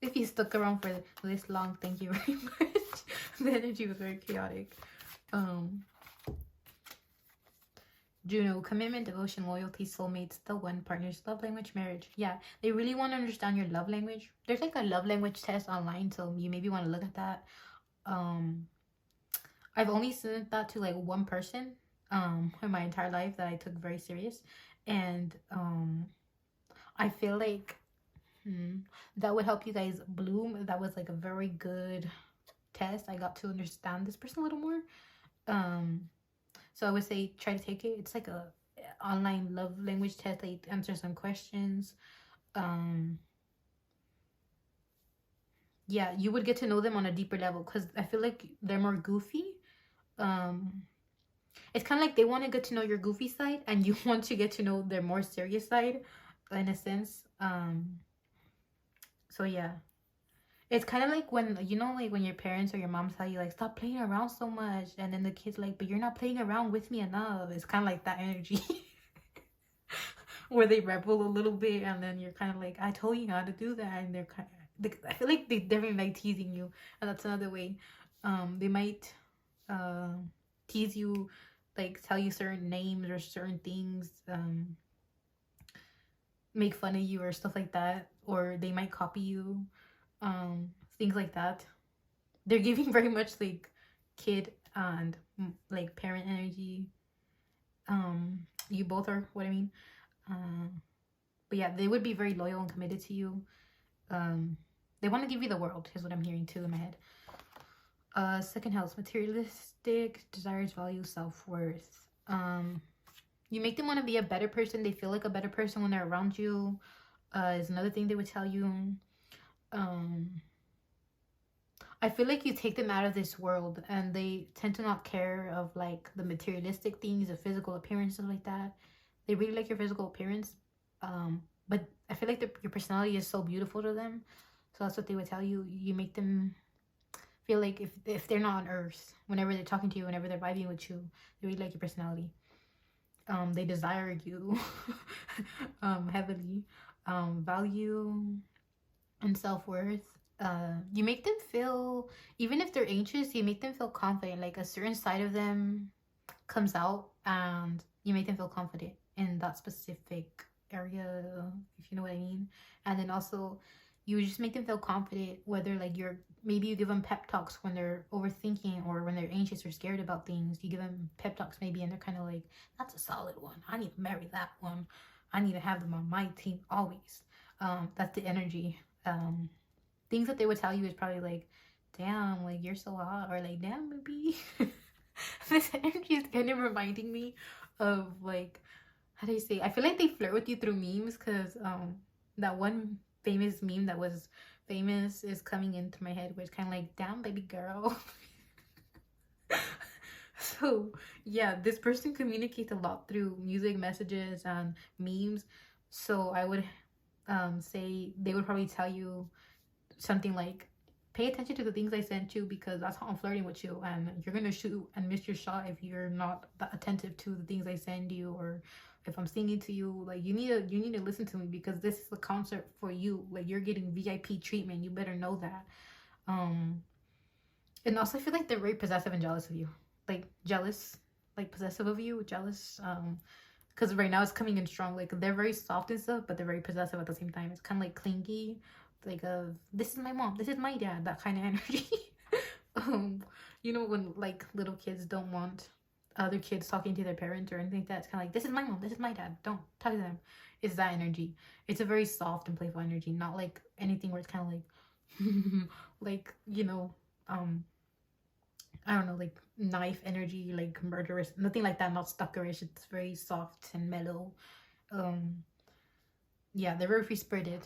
If you stuck around for this long, thank you very much. The energy was very chaotic. Juno, commitment, devotion, loyalty, soulmates, the one, partners, love language, marriage. Yeah, they really want to understand your love language. There's like a love language test online, so you maybe want to look at that. I've only sent that to like one person in my entire life that I took very serious, and I feel like that would help you guys bloom. That was like a very good test. I got to understand this person a little more. So I would say try to take it. It's like a online love language test. They answer some questions. Yeah, you would get to know them on a deeper level, because I feel like they're more goofy. It's kind of like they want to get to know your goofy side, and you want to get to know their more serious side, in a sense. So yeah, it's kind of like when, you know, like when your parents or your mom tell you, like, stop playing around so much, and then the kid's like, but you're not playing around with me enough. It's kind of like that energy. Where they rebel a little bit, and then you're kind of like, I told you not to do that, and they're kind of, I feel like they definitely like teasing you, and that's another way. They might tease you, like tell you certain names or certain things, make fun of you or stuff like that, or they might copy you, things like that. They're giving very much like kid and like parent energy. You both are, what I mean. But yeah, they would be very loyal and committed to you. They want to give you the world, is what I'm hearing too in my head. Second house, materialistic, desires, values, self-worth. You make them want to be a better person. They feel like a better person when they're around you. Is another thing they would tell you. I feel like you take them out of this world, and they tend to not care of like the materialistic things, the physical appearance, stuff like that. They really like your physical appearance, but I feel like your personality is so beautiful to them. So that's what they would tell you. You make them feel like if they're not on earth, whenever they're talking to you, whenever they're vibing with you, they really like your personality. They desire you heavily. Value and self-worth. You make them feel, even if they're anxious, you make them feel confident. Like a certain side of them comes out, and you make them feel confident in that specific area, if you know what I mean. And then also you just make them feel confident, whether like maybe you give them pep talks when they're overthinking or when they're anxious or scared about things. You give them pep talks maybe, and they're kind of like, that's a solid one, I need to marry that one, I need to have them on my team always. That's the energy. Things that they would tell you is probably like, damn, like you're so hot, or like, damn, maybe. This energy is kind of reminding me of like, how do you say, I feel like they flirt with you through memes, because that one famous meme that was famous is coming into my head, where it's kind of like, damn, baby girl. So yeah, this person communicates a lot through music, messages, and memes. So I would say they would probably tell you something like, pay attention to the things I sent you, because that's how I'm flirting with you, and you're gonna shoot and miss your shot if you're not that attentive to the things I send you, or if I'm singing to you. Like, you need to listen to me, because this is a concert for you. Like, you're getting VIP treatment, you better know that. And also I feel like they're very possessive and jealous of you, like jealous, like possessive of you, jealous. Because right now it's coming in strong. Like, they're very soft and stuff, but they're very possessive at the same time. It's kind of like clingy, like this is my mom, this is my dad, that kind of energy. You know, when like little kids don't want other kids talking to their parents or anything like that. It's kind of like, this is my mom, this is my dad, don't talk to them. It's that energy. It's a very soft and playful energy, not like anything where it's kind of like like, you know, I don't know, like knife energy, like murderous, nothing like that, not stalkerish. It's very soft and mellow. Yeah, they're very free spirited.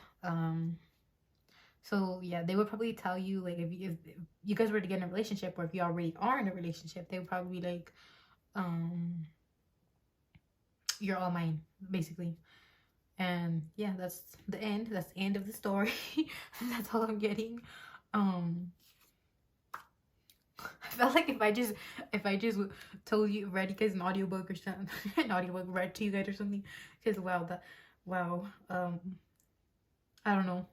So yeah, they would probably tell you, like, if you guys were to get in a relationship, or if you already are in a relationship, they would probably be like, you're all mine, basically. And yeah, that's the end. That's the end of the story. That's all I'm getting. I felt like if I just told you, read you guys an audiobook or something, an audiobook read to you guys or something, because wow, I don't know.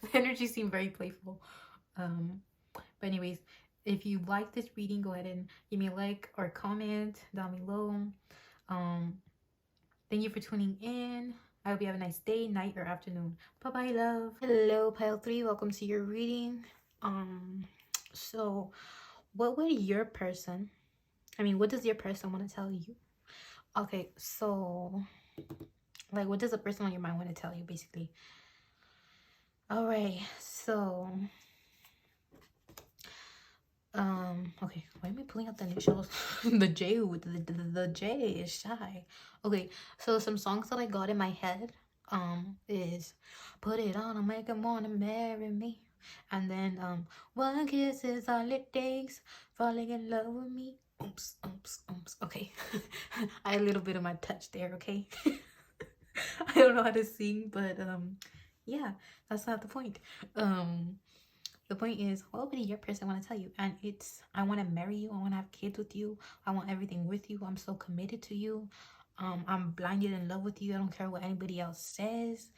The energy seemed very playful. But anyways, if you like this reading, go ahead and give me a like or comment down below. Thank you for tuning in. I hope you have a nice day, night, or afternoon. Bye-bye, love. Hello, pile 3. Welcome to your reading. So what does your person want to tell you? Okay, so like, what does the person on your mind want to tell you, basically? All right, so okay, why am I pulling out the initials? The J, the J is shy. Okay, so some songs that I got in my head is Put It On and Make 'Em Wanna Marry Me, and then one kiss is all it takes, falling in love with me. Oops. Okay. I had a little bit of my touch there, okay? I don't know how to sing, but yeah, that's not the point. The point is, what would your person want to tell you? And it's, I want to marry you, I want to have kids with you, I want everything with you, I'm so committed to you, I'm blinded in love with you, I don't care what anybody else says.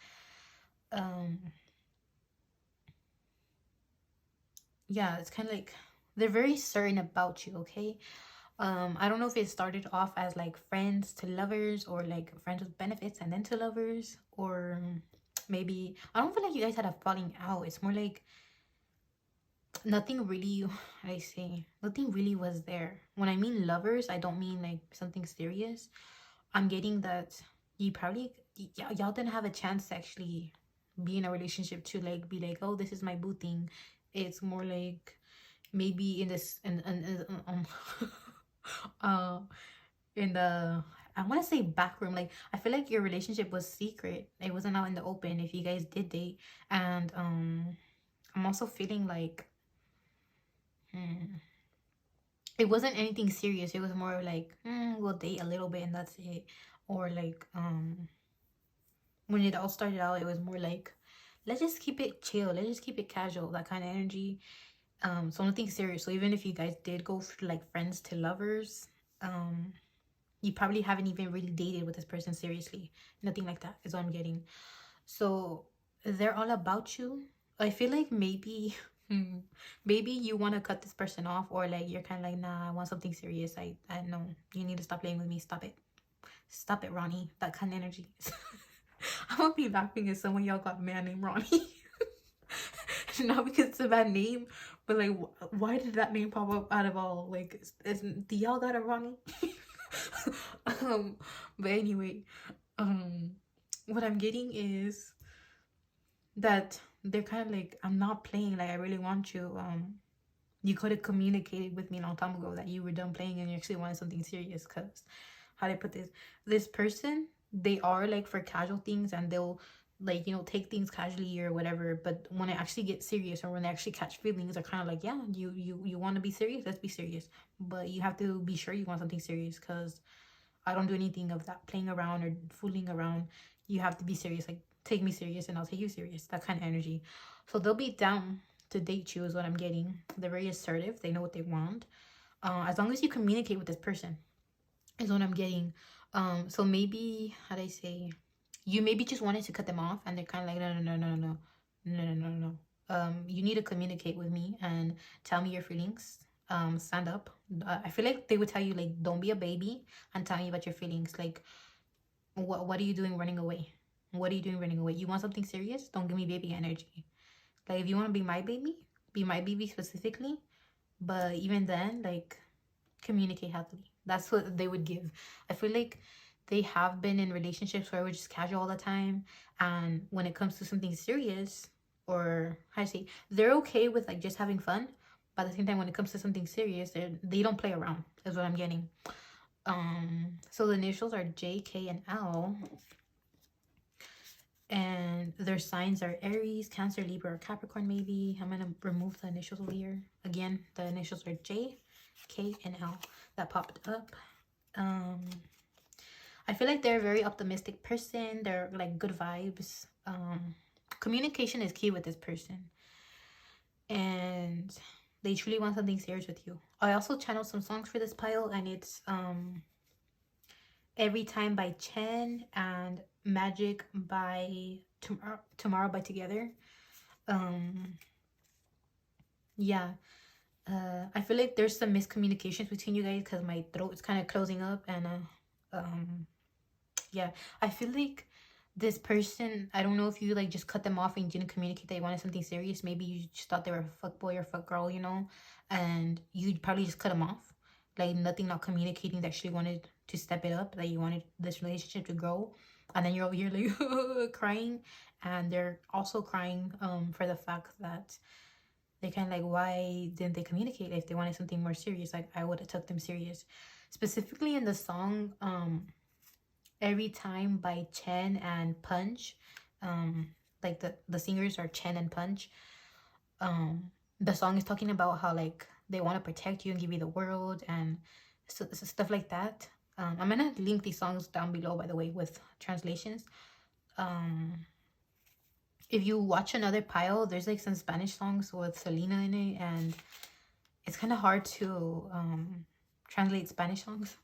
Yeah, it's kind of like they're very certain about you, okay? I don't know if it started off as like friends to lovers, or like friends with benefits and then to lovers, or maybe, I don't feel like you guys had a falling out. It's more like nothing really, nothing really was there. When I mean lovers, I don't mean like something serious. I'm getting that you probably, y'all didn't have a chance to actually be in a relationship to like be like, oh, this is my boo thing. It's more like maybe in this in the, I want to say back room. Like, I feel like your relationship was secret. It wasn't out in the open if you guys did date. And I'm also feeling like it wasn't anything serious. It was more like, we'll date a little bit and that's it. Or like when it all started out, it was more like, let's just keep it chill, let's just keep it casual, that kind of energy. So nothing serious. So even if you guys did go for like friends to lovers, you probably haven't even really dated with this person seriously. Nothing like that is what I'm getting. So they're all about you. I feel like maybe maybe you want to cut this person off, or like you're kind of like, nah, I want something serious. I know you need to stop playing with me. Stop it, Ronnie. That kind of energy. I'm gonna be laughing at someone y'all got a man named Ronnie. Not because it's a bad name, but like, why did that name pop up out of all? Like, do y'all got a Ronnie? But anyway, what I'm getting is that they're kind of like, I'm not playing, like I really want you. You could have communicated with me a long time ago that you were done playing and you actually wanted something serious. Because how do I put this person, they are like for casual things, and they'll like, you know, take things casually or whatever, but when I actually get serious or when I actually catch feelings, they're kind of like, yeah, you want to be serious, let's be serious, but you have to be sure you want something serious, because I don't do anything of that playing around or fooling around. You have to be serious, like take me serious and I'll take you serious, that kind of energy. So they'll be down to date you is what I'm getting. They're very assertive, they know what they want, as long as you communicate with this person is what I'm getting. So maybe, how do I say, you maybe just wanted to cut them off, and they're kind of like, no. You need to communicate with me and tell me your feelings. Stand up. I feel like they would tell you, like, don't be a baby and tell me about your feelings. Like, what are you doing running away? What are you doing running away? You want something serious? Don't give me baby energy. Like, if you want to be my baby specifically. But even then, like, communicate healthily. That's what they would give. I feel like they have been in relationships where we're just casual all the time, and when it comes to something serious, or how to say, they're okay with like just having fun, but at the same time when it comes to something serious, they don't play around is what I'm getting. So the initials are J, K, and L, and their signs are Aries, Cancer, Libra, or Capricorn. Maybe I'm gonna remove the initials over here. Again, the initials are J, K, and L that popped up. I feel like they're a very optimistic person. They're like good vibes. Communication is key with this person, and they truly want something serious with you. I also channeled some songs for this pile, and it's Every Time by Chen and Magic by Tomorrow by Together. Yeah. I feel like there's some miscommunications between you guys because my throat is kind of closing up, and yeah, I feel like this person, I don't know if you like just cut them off and you didn't communicate that you wanted something serious. Maybe you just thought they were a fuck boy or fuck girl, you know, and you probably just cut them off, like nothing, not communicating that she wanted to step it up, that you wanted this relationship to grow, and then you're over here like crying, and they're also crying for the fact that they kind of like, why didn't they communicate? If they wanted something more serious, like I would have took them serious. Specifically in the song Every Time by Chen and Punch, like the singers are Chen and Punch. The song is talking about how like they want to protect you and give you the world, and so stuff like that. I'm gonna link these songs down below, by the way, with translations. If you watch another pile, there's like some Spanish songs with Selena in it, and it's kind of hard to translate Spanish songs.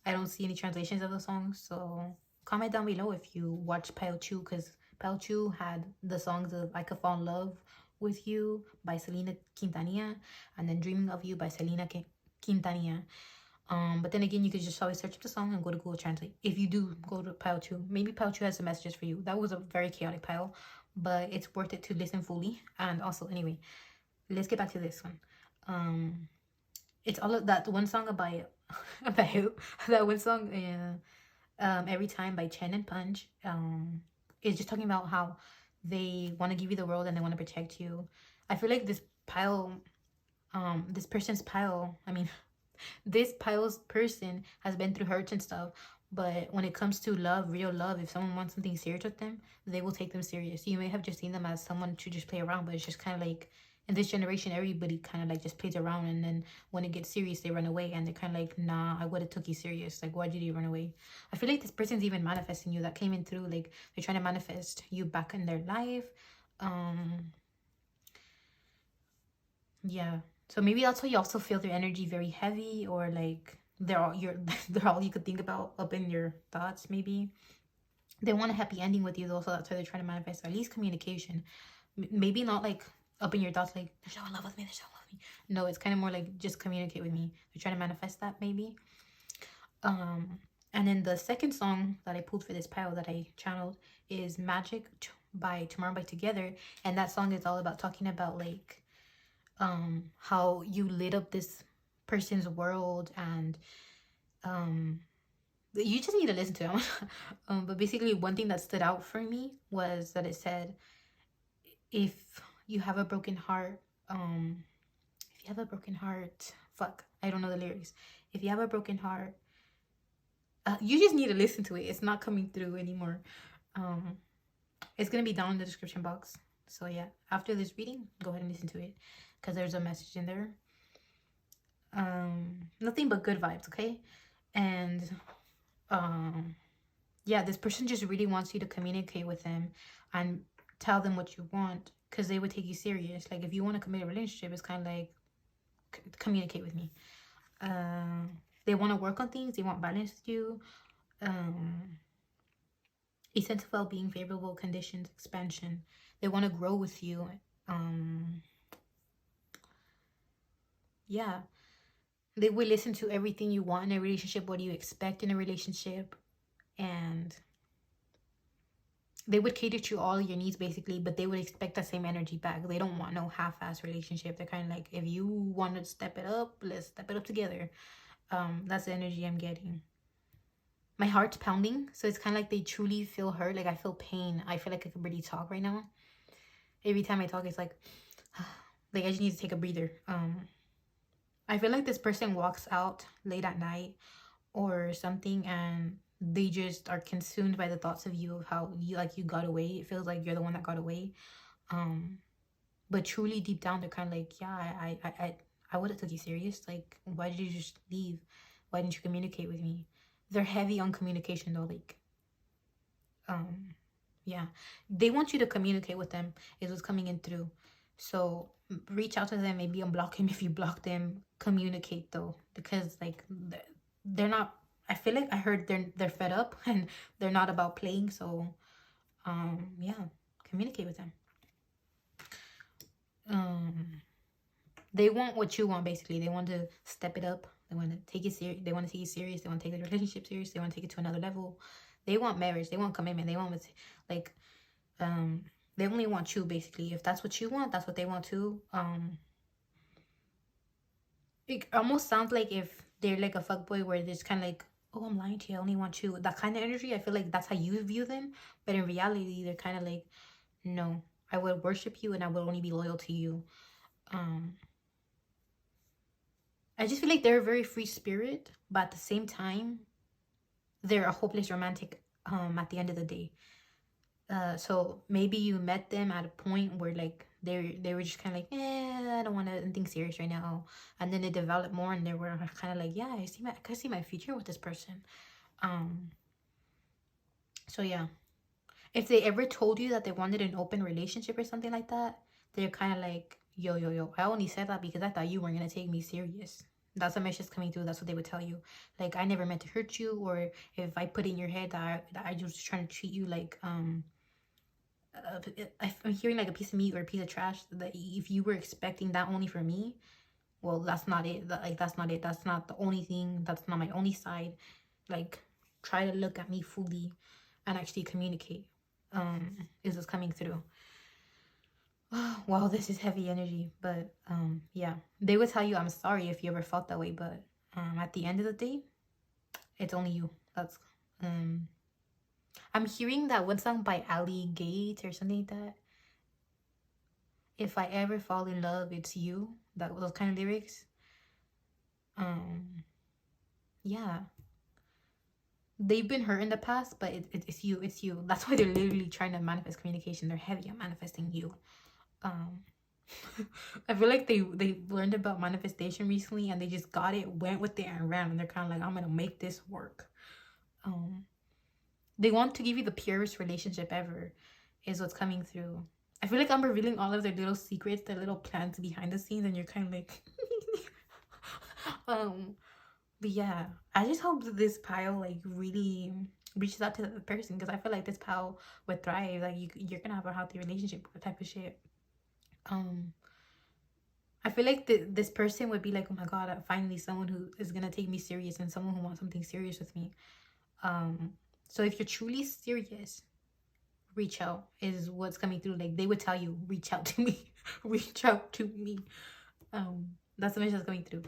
I don't see any translations of the songs, so comment down below if you watch Pile 2, because Pile 2 had the songs of I Could Fall in Love with You by Selena Quintanilla, and then Dreaming of You by Selena Quintanilla. But then again, you could just always search up the song and go to Google Translate. If you do go to Pile 2, maybe Pile 2 has some messages for you. That was a very chaotic pile, but it's worth it to listen fully. And also, anyway, let's get back to this one. It's all of that one song about that one song, Every Time by Chen and Punch. It's just talking about how they want to give you the world and they want to protect you. I feel like this pile, this person's pile, I mean, this pile's person has been through hurts and stuff, but when it comes to love, real love, if someone wants something serious with them, they will take them serious. You may have just seen them as someone to just play around, but it's just kind of like, in this generation, everybody kind of like just plays around, and then when it gets serious, they run away, and they're kind of like, nah, I would have took you serious. Like, why did you run away? I feel like this person's even manifesting you. That came in through, like, they're trying to manifest you back in their life. Yeah. So maybe that's why you also feel their energy very heavy, or like they're all you could think about up in your thoughts. Maybe they want a happy ending with you though, so that's why they're trying to manifest at least communication. Maybe not like up in your thoughts like there's no one love with me, there's no one love me. No, it's kind of more like just communicate with me. They're trying to manifest that maybe. And then the second song that I pulled for this pile that I channeled is Magic by Tomorrow by Together. And that song is all about talking about like how you lit up this person's world, and you just need to listen to it. But basically one thing that stood out for me was that it said, if you have a broken heart, if you have a broken heart, fuck, I don't know the lyrics. If you have a broken heart, you just need to listen to it. It's not coming through anymore. It's gonna be down in the description box. So yeah, after this reading, go ahead and listen to it, because there's a message in there. Nothing but good vibes, okay? And yeah, this person just really wants you to communicate with them and tell them what you want, because they would take you serious. Like if you want to commit a relationship, it's kind of like, communicate with me. They want to work on things. They want balance with you. A sense of well-being, favorable conditions, expansion. They want to grow with you. Yeah, they will listen to everything you want in a relationship. What do you expect in a relationship? And they would cater to all your needs basically, but they would expect that same energy back. They don't want no half-ass relationship. They're kind of like, if you want to step it up, let's step it up together. That's the energy I'm getting. My heart's pounding, so it's kind of like they truly feel hurt. Like I feel pain. I feel like I could really talk right now. Every time I talk, it's like I just need to take a breather. I feel like this person walks out late at night or something, and they just are consumed by the thoughts of you, of how you got away. It feels like you're the one that got away. But truly deep down, they're kind of like, yeah, I would have took you serious. Like, why did you just leave? Why didn't you communicate with me? They're heavy on communication though. Like, yeah, they want you to communicate with them, is what's coming in through. So reach out to them, maybe unblock him if you block them. Communicate though, because like they're not, I feel like I heard they're fed up and they're not about playing. So yeah, communicate with them. They want what you want basically. They want to step it up. They want to take it serious. They want to take you serious. They want to take the relationship serious. They want to take it to another level. They want marriage. They want commitment. They want like they only want you basically. If that's what you want, that's what they want too. It almost sounds like if they're like a fuckboy where they're just kind of like, oh, I'm lying to you, I only want you. That kind of energy. I feel like that's how you view them, but in reality, they're kind of like, no, I would worship you and I will only be loyal to you. I just feel like they're a very free spirit, but at the same time, they're a hopeless romantic at the end of the day. So maybe you met them at a point where like they were just kind of like, I don't want anything serious right now, and then they developed more and they were kind of like, yeah, I can see my future with this person. So yeah, if they ever told you that they wanted an open relationship or something like that, they're kind of like, yo, I only said that because I thought you weren't gonna take me serious. That's the message coming through. That's what they would tell you. Like, I never meant to hurt you, or if I put in your head that I was just trying to treat you like I'm hearing like a piece of meat or a piece of trash, that if you were expecting that only for me, well, that's not it. That's not it. That's not the only thing. That's not my only side. Like, try to look at me fully and actually communicate. Is what's coming through. Wow, this is heavy energy, but yeah, they would tell you I'm sorry if you ever felt that way, but at the end of the day, it's only you. That's I'm hearing that one song by Ali Gates or something like that. If I ever fall in love, it's you. Those kind of lyrics. Yeah, they've been hurt in the past, but it's you. It's you. That's why they're literally trying to manifest communication. They're heavy on manifesting you. I feel like they learned about manifestation recently and they just got it, went with it, and ran. And they're kind of like, I'm gonna make this work. They want to give you the purest relationship ever, is what's coming through. I feel like I'm revealing all of their little secrets, their little plans behind the scenes, and you're kind of like, but yeah, I just hope that this pile like really reaches out to the person, because I feel like this pile would thrive. Like you're gonna have a healthy relationship type of shit. I feel like this person would be like, oh my god, finally someone who is gonna take me serious and someone who wants something serious with me. So if you're truly serious, reach out is what's coming through. Like they would tell you, reach out to me. Reach out to me. That's the message that's coming through.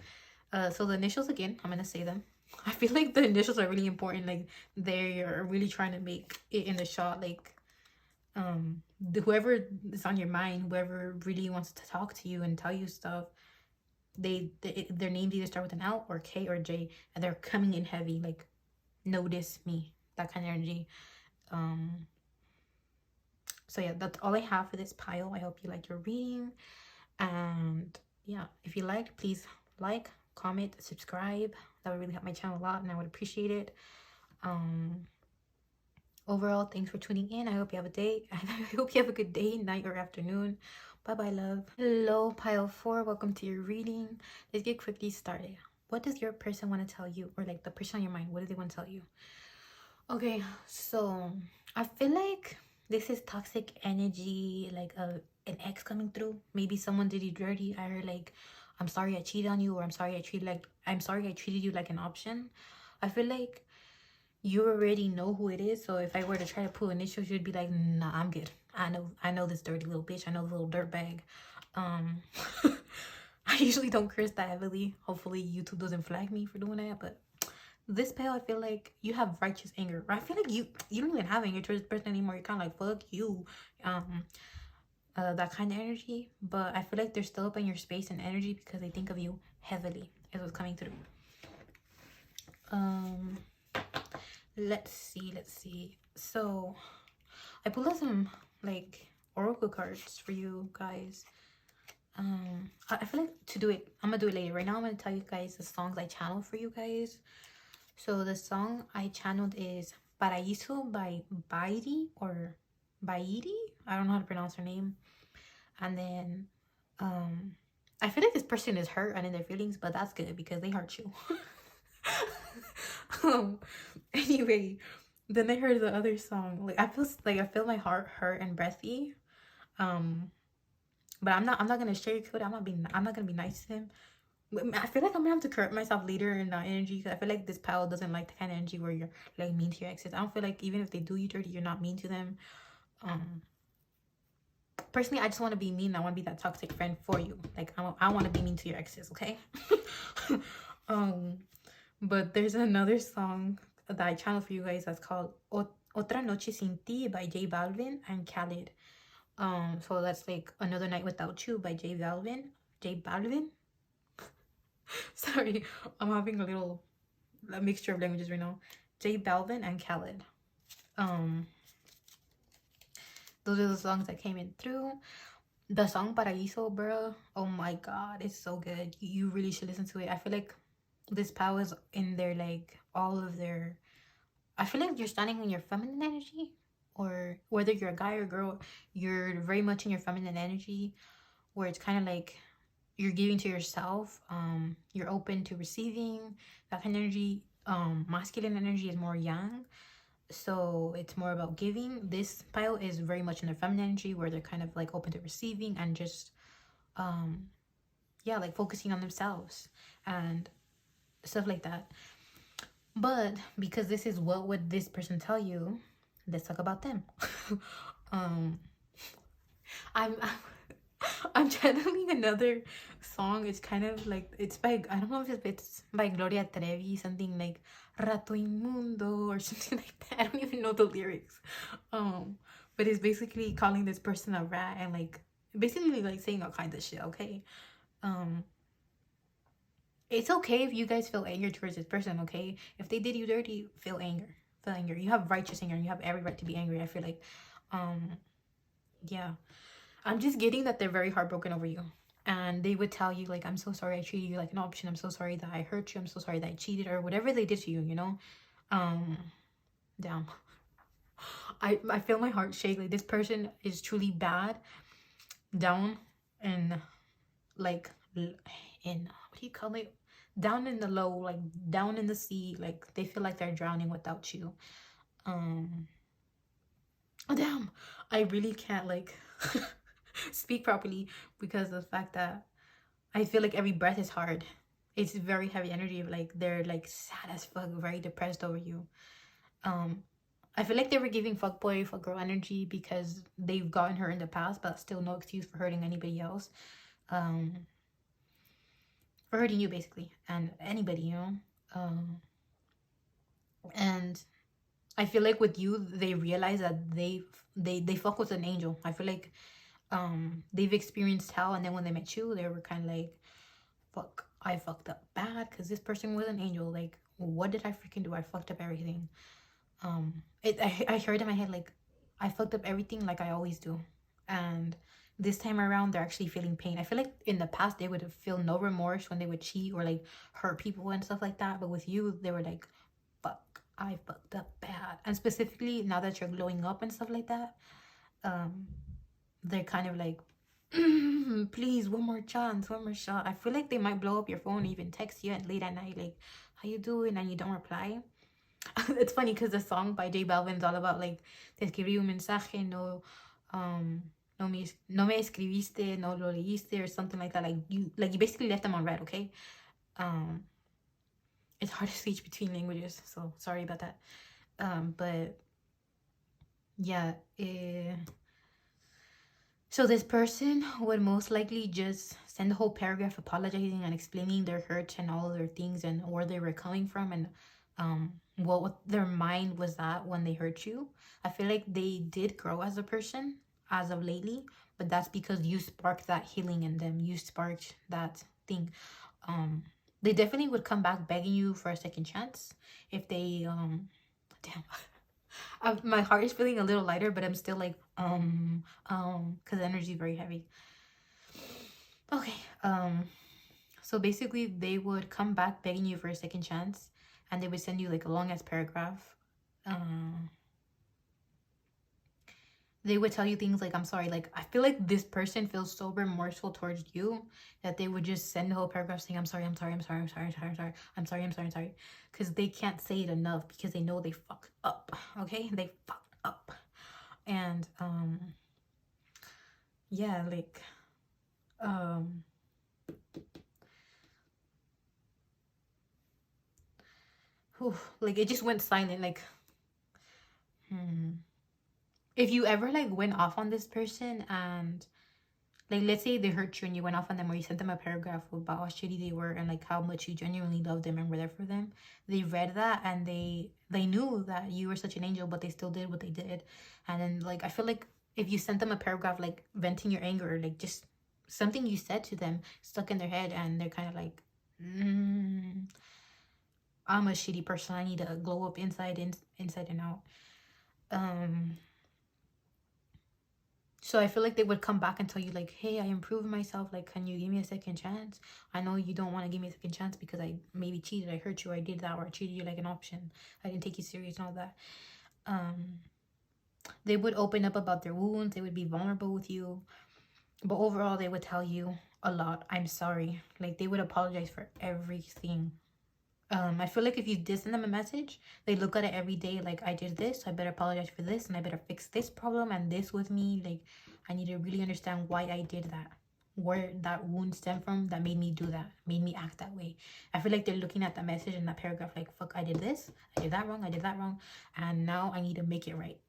So the initials again, I'm gonna say them. I feel like the initials are really important. Like they are really trying to make it in the shot. Like whoever is on your mind, whoever really wants to talk to you and tell you stuff, their names either start with an L or K or J, and they're coming in heavy. Like notice me, that kind of energy. So yeah, that's all I have for this pile. I hope you liked your reading, and yeah, if you liked, please like, comment, subscribe. That would really help my channel a lot, and I would appreciate it. Overall, thanks for tuning in. I hope you have a day. I hope you have a good day, night, or afternoon. Bye bye, love. Hello, pile 4. Welcome to your reading. Let's get quickly started. What does your person want to tell you, or like the person on your mind? What do they want to tell you? Okay, so I feel like this is toxic energy, like an ex coming through. Maybe someone did you dirty. I heard like, I'm sorry I cheated on you, or I'm sorry I treated you like an option. I feel like you already know who it is. So if I were to try to pull initials, you'd be like, nah, I'm good. I know this dirty little bitch. I know the little dirtbag. I usually don't curse that heavily. Hopefully YouTube doesn't flag me for doing that, but this pale, I feel like you have righteous anger. I feel like you don't even have anger towards this person anymore. You're kind of like, fuck you. That kind of energy. But I feel like they're still up in your space and energy because they think of you heavily is what's coming through. Let's see. So I pulled out some like oracle cards for you guys. I feel like to do it, I'm gonna do it later. Right now I'm gonna tell you guys the songs I channeled for you guys. So the song I channeled is Paraíso by Bairi or Bairi. I don't know how to pronounce her name. And then I feel like this person is hurt and in their feelings, but that's good because they hurt you. Anyway, then I heard the other song. Like I feel my heart hurt and breathy. But I'm not gonna sugarcoat it. I'm not gonna be nice to him. I feel like I'm gonna have to correct myself later in that energy because I feel like this pal doesn't like the kind of energy where you're like mean to your exes. I don't feel like even if they do you dirty, you're not mean to them. Personally, I just want to be mean. I want to be that toxic friend for you. Like I want to be mean to your exes, okay? But there's another song that I channeled for you guys that's called Otra Noche Sin Ti by J Balvin and Khaled. So that's like Another Night Without You by J Balvin. Sorry, I'm having a mixture of languages right now. J Balvin and Khaled. Those are the songs that came in through. The song Paraíso, bro. Oh my god, it's so good. You really should listen to it. I feel like this power is in their like all of their. I feel like you're standing in your feminine energy, or whether you're a guy or girl, you're very much in your feminine energy, where it's kind of like you're giving to yourself. You're open to receiving that kind of energy. Masculine energy is more yang, so it's more about giving. This pile is very much in their feminine energy, where they're kind of like open to receiving and just yeah, like focusing on themselves and stuff like that. But because this is what would this person tell you, let's talk about them. I'm channeling another song. It's kind of like, it's by, I don't know if it's by Gloria Trevi, something like Rato Inmundo or something like that. I don't even know the lyrics. But it's basically calling this person a rat and like basically like saying all kinds of shit, okay? It's okay if you guys feel anger towards this person, okay? If they did you dirty, feel anger. You have righteous anger and you have every right to be angry. I feel like yeah, I'm just getting that they're very heartbroken over you, and they would tell you like, I'm so sorry I treated you like an option. I'm so sorry that I hurt you. I'm so sorry that I cheated, or whatever they did to you, you know. Damn. I feel my heart shake. Like this person is truly bad down and like in, what do you call it, down in the low, like down in the sea. Like they feel like they're drowning without you. Oh damn, I really can't like speak properly because of the fact that I feel like every breath is hard. It's very heavy energy. Like they're like sad as fuck, very depressed over you. I feel like they were giving fuckboy, fuckgirl energy because they've gotten hurt in the past, but still no excuse for hurting anybody else. For hurting you, basically, and anybody, you know? And I feel like with you, they realize that they fuck with an angel. I feel like they've experienced hell, and then when they met you, they were kind of like, fuck, I fucked up bad because this person was an angel. Like, what did I freaking do? I fucked up everything. I heard in my head, like, I fucked up everything like I always do. And this time around, they're actually feeling pain. I feel like in the past, they would feel no remorse when they would cheat or like hurt people and stuff like that. But with you, they were like, fuck, I fucked up bad. And specifically, now that you're glowing up and stuff like that, they're kind of like, please, one more chance, one more shot. I feel like they might blow up your phone, even text you at late at night, like, how you doing? And you don't reply. It's funny because the song by J Balvin's all about like, te escribí un mensaje, no me escribiste, no lo leíste, or something like that. Like you basically left them on red. Okay. It's hard to switch between languages, so sorry about that. But yeah, so this person would most likely just send a whole paragraph apologizing and explaining their hurt and all their things and where they were coming from and what their mind was at when they hurt you. I feel like they did grow as a person as of lately, but that's because you sparked that healing in them. You sparked that thing. They definitely would come back begging you for a second chance if they damn. My heart is feeling a little lighter, but I'm still like because the energy is very heavy. Okay. So basically they would come back begging you for a second chance, and they would send you like a long ass paragraph. They would tell you things like, I'm sorry. Like, I feel like this person feels so remorseful towards you that they would just send the whole paragraph saying, I'm sorry, I'm sorry, I'm sorry, I'm sorry, I'm sorry, I'm sorry, I'm sorry, I'm sorry, I'm sorry. Because they can't say it enough because they know they fucked up. Okay? They fucked up. And, yeah, like, like, it just went silent. Like, if you ever like went off on this person and like let's say they hurt you and you went off on them, or you sent them a paragraph about how shitty they were and like how much you genuinely loved them and were there for them, they read that and they knew that you were such an angel, but they still did what they did. And then like I feel like if you sent them a paragraph like venting your anger, or like just something you said to them stuck in their head, and they're kind of like, I'm a shitty person, I need to glow up inside and out. So I feel like they would come back and tell you like, hey, I improved myself. Like, can you give me a second chance? I know you don't want to give me a second chance because I maybe cheated, I hurt you, I did that, or I treated you like an option. I didn't take you serious and all that. They would open up about their wounds. They would be vulnerable with you. But overall, they would tell you a lot. I'm sorry. Like, they would apologize for everything. I feel like if you did send them a message, they look at it every day like, I did this, so I better apologize for this, and I better fix this problem and this with me. Like, I need to really understand why I did that, where that wound stemmed from that made me do that, made me act that way. I feel like they're looking at that message in that paragraph like, fuck, I did this, I did that wrong, and now I need to make it right.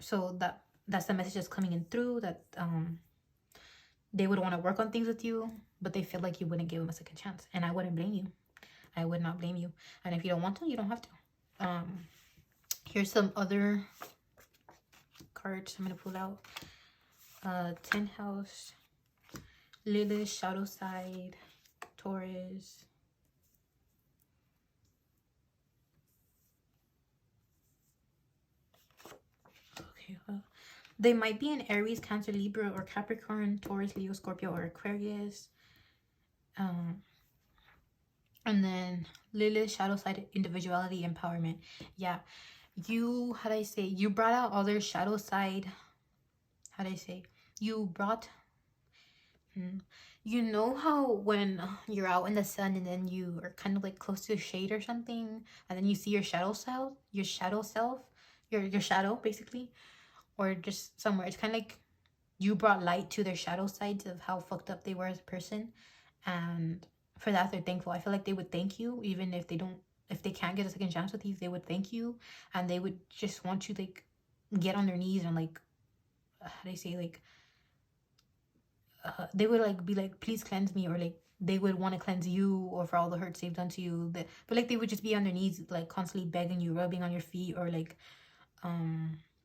So that's the message that's coming in through, that they would want to work on things with you, but they feel like you wouldn't give them a second chance. And I wouldn't blame you. I would not blame you. And if you don't want to, you don't have to. Here's some other cards I'm going to pull out. 10th house, Lilith, shadow side, Taurus. Okay, they might be in Aries, Cancer, Libra, or Capricorn, Taurus, Leo, Scorpio, or Aquarius. And then Lilith, shadow side, individuality, empowerment. Yeah, you, how do I say, you brought out all their shadow side. How do I say? You brought, you know how when you're out in the sun and then you are kind of like close to the shade or something, and then you see your shadow self, your shadow basically, or just somewhere. It's kind of like you brought light to their shadow sides of how fucked up they were as a person, and for that they're thankful. I feel like they would thank you even if they don't if they can't get a second chance with you, they would thank you, and they would just want you to like get on their knees and like, how do I say, like, they would like be like, please cleanse me, or like they would want to cleanse you, or for all the hurts they've done to you. But like they would just be on their knees, like constantly begging you, rubbing on your feet, or like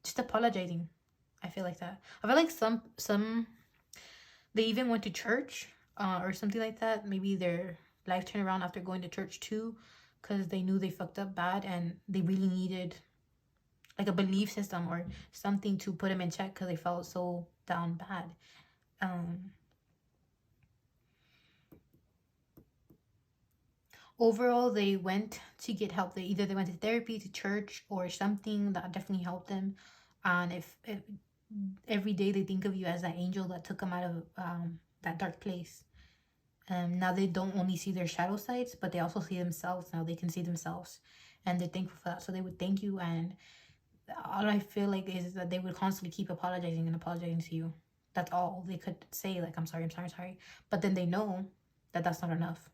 just apologizing. I feel like that. I feel like some they even went to church or something like that. Maybe their life turned around after going to church too, because they knew they fucked up bad and they really needed like a belief system or something to put them in check because they felt so down bad. Overall, they went to get help. They went to therapy, to church, or something that definitely helped them. And if every day they think of you as that angel that took them out of that dark place. Now they don't only see their shadow sides, but they also see themselves. Now they can see themselves, and they're thankful for that. So they would thank you, and all I feel like is that they would constantly keep apologizing and apologizing to you. That's all they could say, like, I'm sorry, I'm sorry, I'm sorry. But then they know that that's not enough.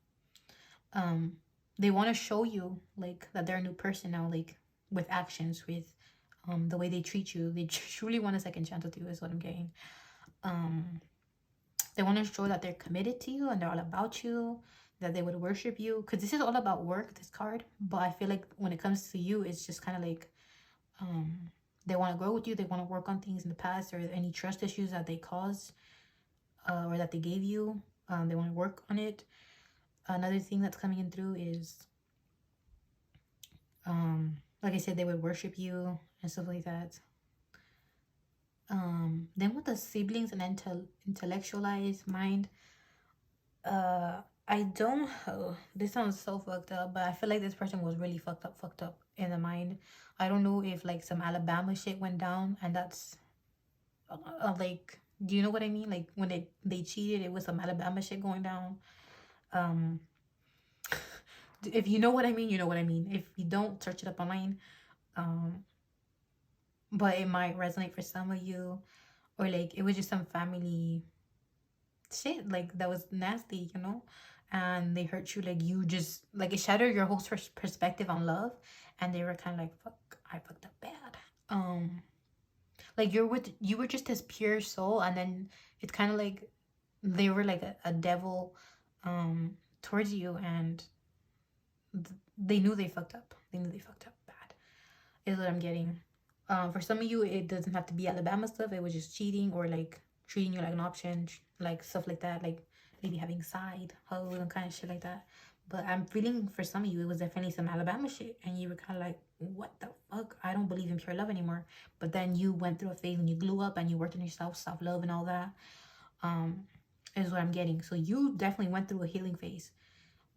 They want to show you like that they're a new person now, like with actions, with the way they treat you. They truly want a second chance with you, is what I'm getting. They want to show that they're committed to you and they're all about you, that they would worship you, because this is all about work, this card. But I feel like when it comes to you, it's just kind of like they want to grow with you. They want to work on things in the past, or any trust issues that they caused or that they gave you. They want to work on it. Another thing that's coming in through is like I said, they would worship you and stuff like that. Then with the siblings and intellectualized mind, I don't, this sounds so fucked up, but I feel like this person was really fucked up in the mind. I don't know if like some Alabama shit went down, and that's like, do you know what I mean? Like when they cheated, it was some Alabama shit going down. If you know what I mean, you know what I mean. If you don't, search it up online. But it might resonate for some of you, or like it was just some family shit like that was nasty, you know, and they hurt you. Like you just like it shattered your whole perspective on love, and they were kind of like, fuck, I fucked up bad. Like you were just this pure soul, and then it's kind of like they were like a devil towards you, and they knew they fucked up. They knew they fucked up bad, is what I'm getting. For some of you, it doesn't have to be Alabama stuff. It was just cheating, or like treating you like an option, like stuff like that, like maybe having side hoes and kind of shit like that. But I'm feeling for some of you, it was definitely some Alabama shit, and you were kind of like, what the fuck? I don't believe in pure love anymore. But then you went through a phase and you grew up and you worked on yourself, self-love and all that, is what I'm getting. So you definitely went through a healing phase,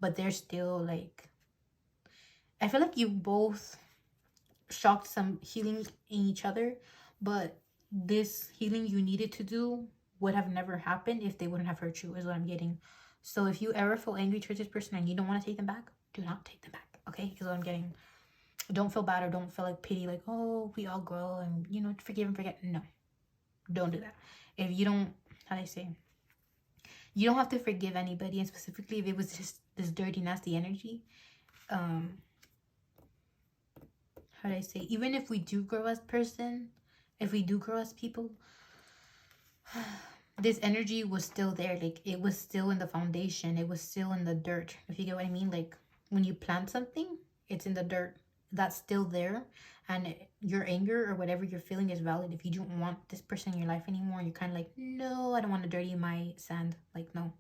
but there's still like, I feel like you both shocked some healing in each other, but this healing you needed to do would have never happened if they wouldn't have hurt you, is what I'm getting. So if you ever feel angry towards this person and you don't want to take them back, do not take them back, okay? Is what I'm getting. Don't feel bad, or don't feel like pity, like, oh, we all grow and, you know, forgive and forget. No, don't do that. If you don't, how do I say, you don't have to forgive anybody, and specifically if it was just this dirty, nasty energy. How do I say, even if we do grow as person, if we do grow as people, this energy was still there. Like it was still in the foundation, it was still in the dirt, if you get what I mean. Like when you plant something, it's in the dirt, that's still there. And your anger or whatever you're feeling is valid. If you don't want this person in your life anymore, you're kind of like, no, I don't want to dirty my sand. Like, no,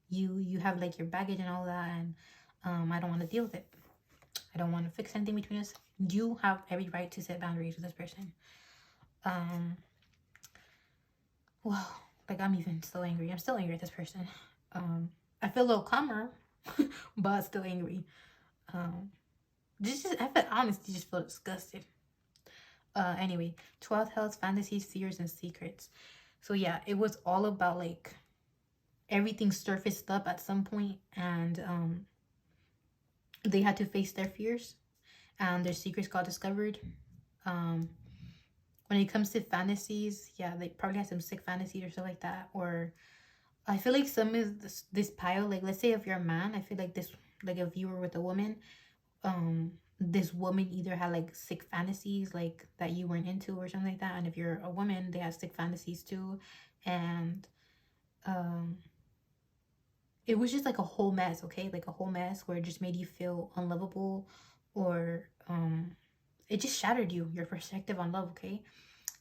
you have like your baggage and all that, and I don't want to deal with it. I don't want to fix anything between us. You have every right to set boundaries with this person. Well, like I'm even still angry. I'm still angry at this person. I feel a little calmer, but still angry. I feel honestly just feel disgusted. Anyway, 12th house, fantasies, fears, and secrets. So yeah, it was all about like everything surfaced up at some point, and they had to face their fears, and their secrets got discovered. When it comes to fantasies, yeah, they probably had some sick fantasies or stuff like that. Or I feel like some is this pile, like let's say if you're a man, I feel like this, like if you were with a woman, this woman either had like sick fantasies like that you weren't into or something like that, and if you're a woman, they have sick fantasies too. And it was just like a whole mess, okay? Like a whole mess where it just made you feel unlovable, or it just shattered your perspective on love, okay?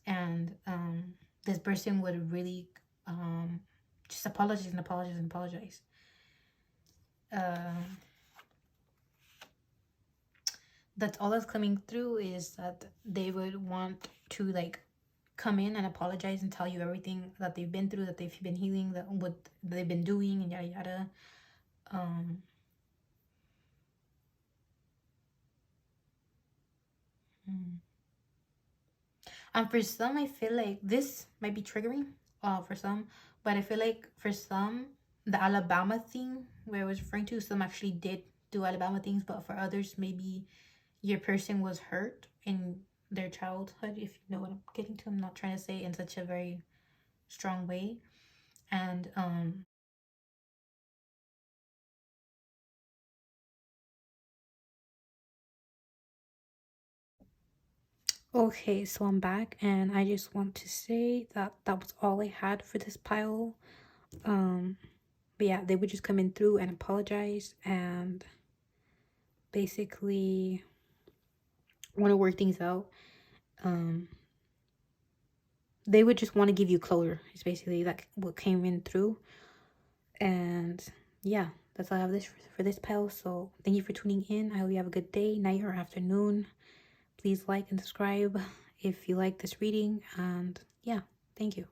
And this person would really just apologize and apologize and apologize. That's all that's coming through, is that they would want to like come in and apologize and tell you everything that they've been through, that they've been healing, that what they've been doing, and yada yada. And for some, I feel like this might be triggering for some, but I feel like for some, the Alabama thing where I was referring to, some actually did do Alabama things, but for others, maybe your person was hurt in their childhood, if you know what I'm getting to. I'm not trying to say it in such a very strong way. And okay, so I'm back, and I just want to say that that was all I had for this pile. But yeah, they would just come in through and apologize and basically want to work things out. They would just want to give you closure. It's basically like what came in through. And yeah, that's all I have this for this pile. So thank you for tuning in. I hope you have a good day, night, or afternoon. Please like and subscribe if you like this reading. And yeah, thank you.